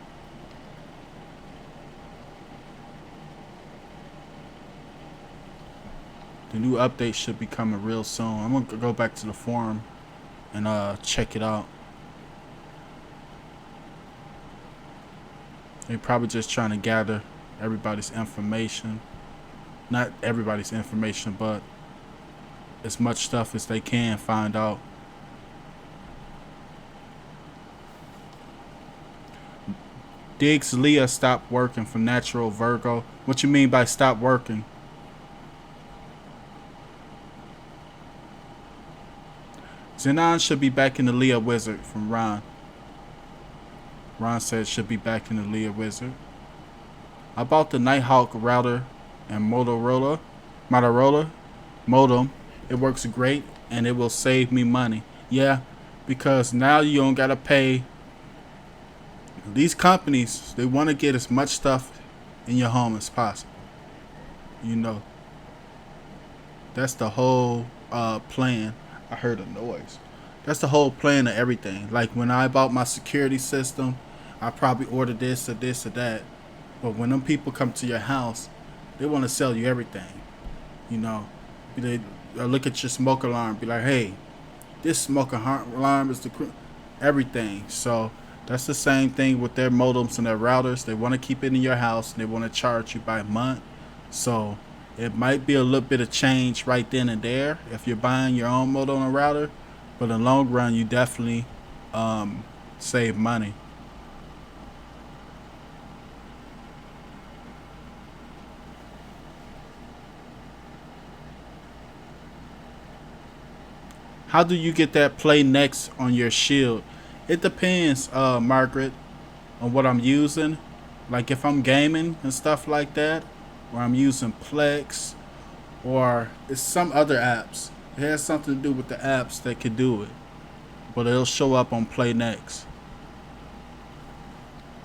The new update should be coming real soon. I'm gonna go back to the forum and check it out. They're probably just trying to gather everybody's information. Not everybody's information, but as much stuff as they can find out. Diggs Leah stopped working for Natural Virgo. What you mean by stop working? Xenon should be back in the Leah Wizard from Ron. Ron said should be back in the Leah Wizard. I bought the Nighthawk router and Motorola modem. It works great and it will save me money. Yeah, because now you don't gotta pay. These companies, they want to get as much stuff in your home as possible. You know, that's the whole plan. I heard a noise. That's the whole plan of everything. Like when I bought my security system, I probably ordered this or this or that. But when them people come to your house, they want to sell you everything. You know, they look at your smoke alarm, be like, hey, this smoke alarm is everything. So that's the same thing with their modems and their routers. They want to keep it in your house and they want to charge you by month. So it might be a little bit of change right then and there if you're buying your own modem and router, but in the long run, you definitely save money. How do you get that play next on your Shield? It depends, Margaret, on what I'm using. Like if I'm gaming and stuff like that, or I'm using Plex, or it's some other apps. It has something to do with the apps that can do it, but it'll show up on Play Next.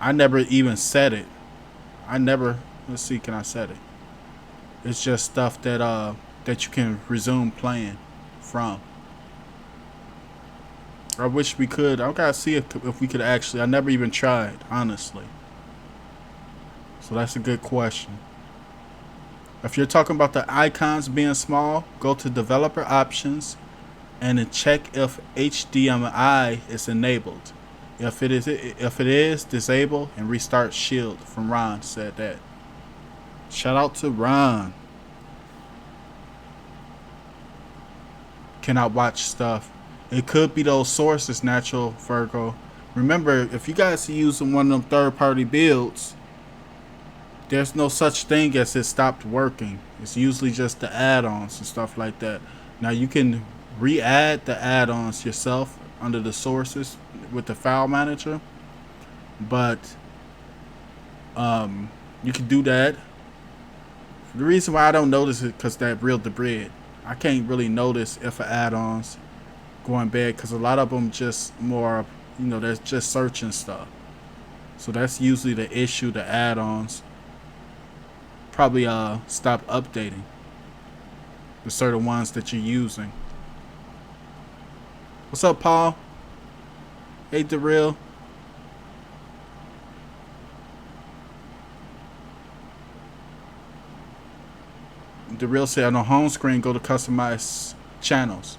I never even set it. I never. Let's see, can I set it? It's just stuff that you can resume playing from. I wish we could. I gotta see if we could actually. I never even tried, honestly. So that's a good question. If you're talking about the icons being small, go to developer options and then check if HDMI is enabled. If it is, disable and restart Shield. From Ron said that. Shout out to Ron. Cannot watch stuff. It could be those sources, Natural Virgo. Remember, if you guys are using one of them third-party builds, there's no such thing as it stopped working. It's usually just the add-ons and stuff like that. Now you can re-add the add-ons yourself under the sources with the file manager, but you can do that. The reason why I don't notice it because that real Debrid. I can't really notice if an add-ons going bad because a lot of them just more, they're just searching stuff. So that's usually the issue. The add-ons probably stop updating the certain ones that you're using. What's up, Paul? Hey, Darryl. Darryl said on the home screen, go to customize channels.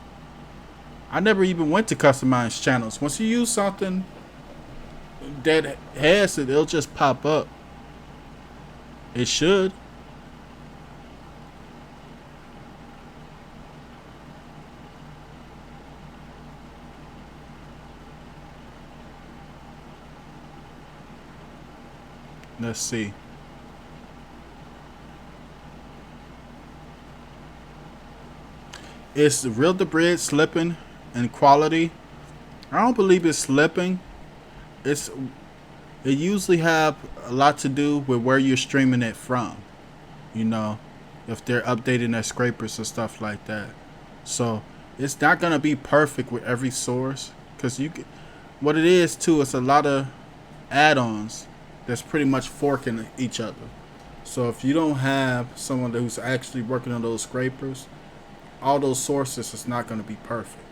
I never even went to customize channels. Once you use something that has it, it'll just pop up. It should. Let's see. Is real Debrid slipping in quality? I don't believe it's slipping. It usually have a lot to do with where you're streaming it from. If they're updating their scrapers and stuff like that. So it's not gonna be perfect with every source because what it is too. It's a lot of add-ons that's pretty much forking each other. So if you don't have someone who's actually working on those scrapers, all those sources is not going to be perfect.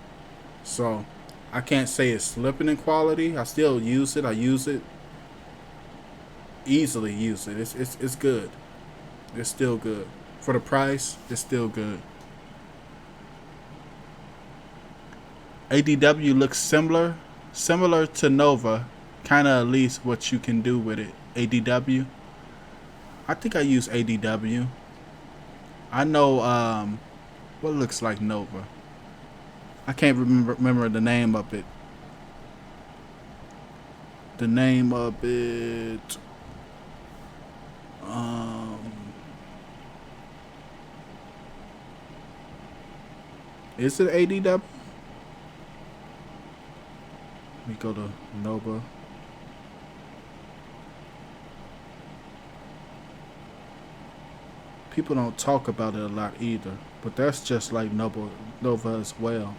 So I can't say it's slipping in quality. I still use it. I use it. Easily use it. It's good. It's still good. For the price, it's still good. ADW looks similar to Nova. Kind of at least what you can do with it. ADW. I think I use ADW. I know what looks like Nova. I can't remember the name of it. The name of it. Is it ADW? Let me go to Nova. People don't talk about it a lot either, but that's just like Nova as well.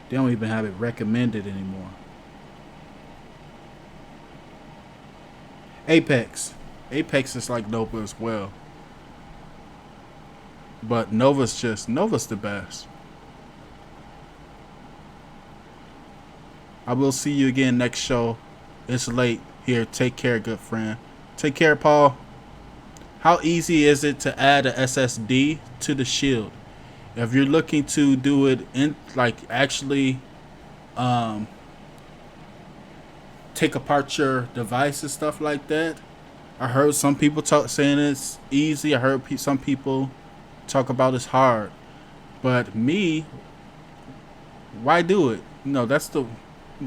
They don't even have it recommended anymore. Apex is like Nova as well, but Nova's the best. I will see you again next show. It's late here. Take care, good friend. Take care, Paul. How easy is it to add a SSD to the Shield? If you're looking to do it in actually take apart your device and stuff like that, I heard some people saying it's easy. I heard some people talk about it's hard. But me, why do it?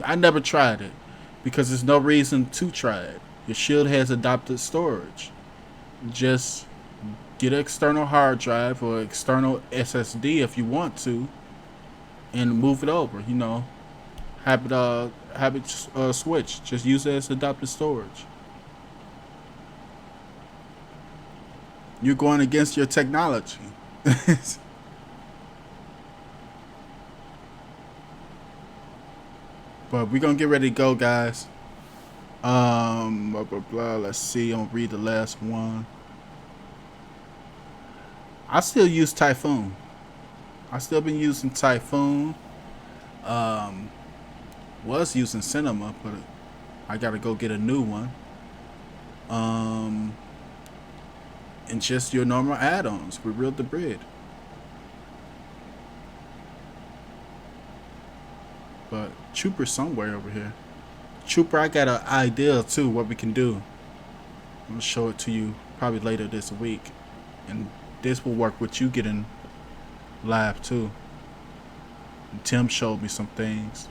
I never tried it because there's no reason to try it. Your Shield has adapted storage. Just get an external hard drive or external SSD if you want to, and move it over. Have it have it switch. Just use it as adaptive storage. You're going against your technology. But we're gonna get ready to go, guys. Blah blah blah. Let's see. I'm gonna read the last one. I still use Typhoon. I still been using Typhoon. Was using Cinema, but I gotta go get a new one. And just your normal add-ons with real Debrid. But Trooper's somewhere over here. Trooper, I got an idea too what we can do. I'm gonna show it to you probably later this week, and this will work with you getting live too. And Tim showed me some things.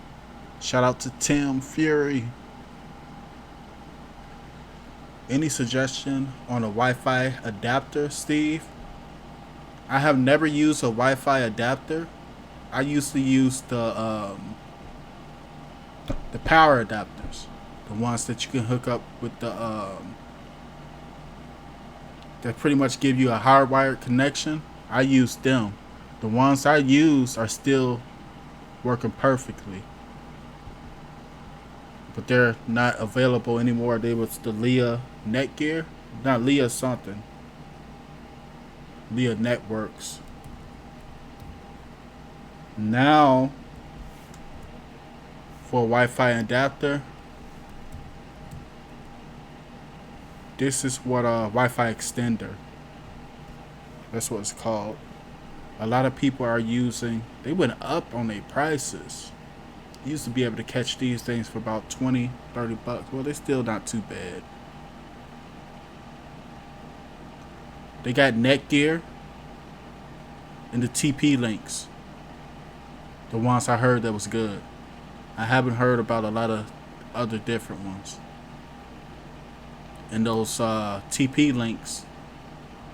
Shout out to Tim Fury. Any suggestion on a Wi-Fi adapter, Steve? I have never used a Wi-Fi adapter. I used to use the power adapters, the ones that you can hook up with the that pretty much give you a hardwired connection. I use them. The ones I use are still working perfectly, but they're not available anymore. They was the Leah Netgear, not Leah something. Leah Networks. Now, for a Wi-Fi adapter, this is what a Wi-Fi extender. That's what it's called. A lot of people are using. They went up on their prices. You used to be able to catch these things for about 20, 30 bucks. Well, they're still not too bad. They got Netgear and the TP links. The ones I heard that was good. I haven't heard about a lot of other different ones. And those TP links,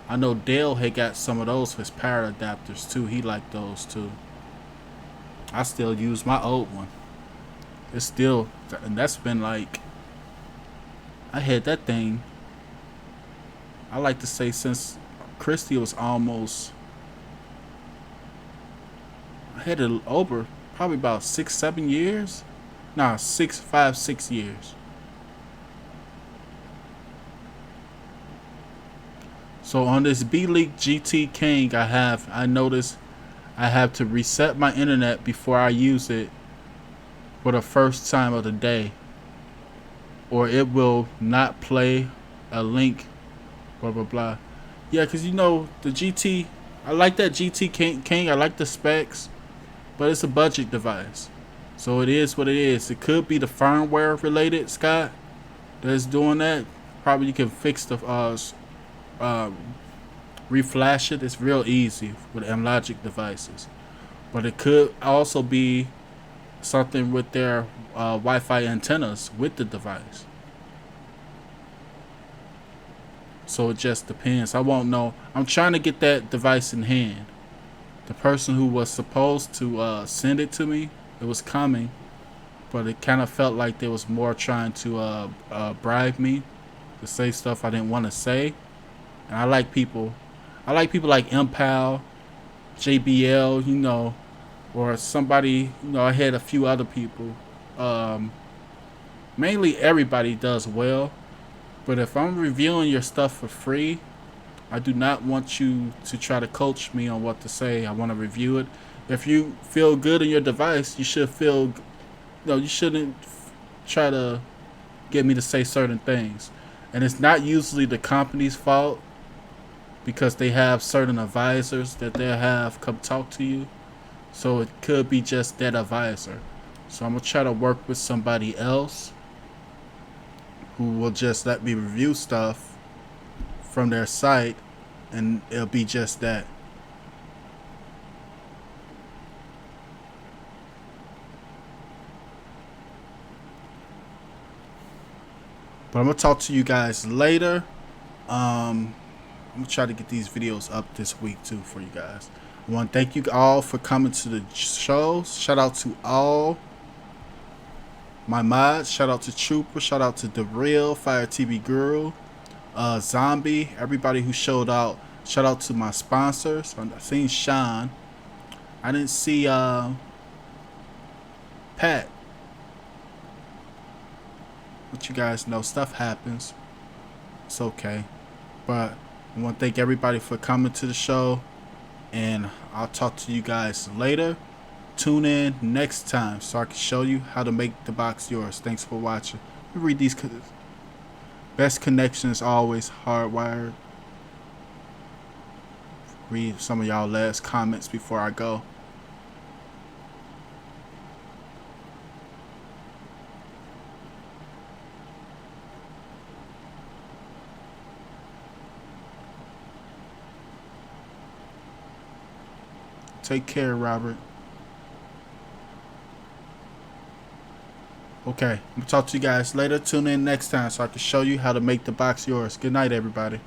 I know Dale had got some of those for his power adapters too. He liked those too. I still use my old one. It's still, and that's been like, I had that thing, I like to say since Christy was almost, I had it over probably about 6-7 years. Nah, 6 years. So on this B-League GT King I noticed I have to reset my internet before I use it for the first time of the day, or it will not play a link, blah blah blah. Yeah, because you know the GT, I like that GT King, I like the specs, but it's a budget device, so it is what it is. It could be the firmware related, Scott, that's doing that. Probably you can fix the reflash it. It's real easy with M-Logic devices, but it could also be something with their Wi-Fi antennas with the device. So it just depends. I won't know. I'm trying to get that device in hand. The person who was supposed to send it to me, it was coming, but it kind of felt like they was more trying to bribe me to say stuff I didn't want to say. And I like people like MPAL, JBL, you know, or somebody, you know, I had a few other people. Mainly everybody does well, but if I'm reviewing your stuff for free, I do not want you to try to coach me on what to say. I want to review it. If you feel good in your device, you should feel, you know, you shouldn't try to get me to say certain things. And it's not usually the company's fault, because they have certain advisors that they'll have come talk to you. So it could be just that advisor. So I'm going to try to work with somebody else who will just let me review stuff from their site, and it'll be just that. But I'm going to talk to you guys later. I'm going to try to get these videos up this week too for you guys. I want to thank you all for coming to the show. Shout out to all my mods. Shout out to Trooper. Shout out to Debrid, Fire TV Girl, Zombie, everybody who showed out. Shout out to my sponsors. I seen Sean. I didn't see Pat. But you guys know stuff happens. It's okay. But I want to thank everybody for coming to the show. And I'll talk to you guys later. Tune in next time so I can show you how to make the box yours. Thanks for watching. Let me read these. Best connection is always hardwired. Read some of y'all last comments before I go. Take care, Robert. Okay, I'm gonna talk to you guys later. Tune in next time so I can show you how to make the box yours. Good night, everybody.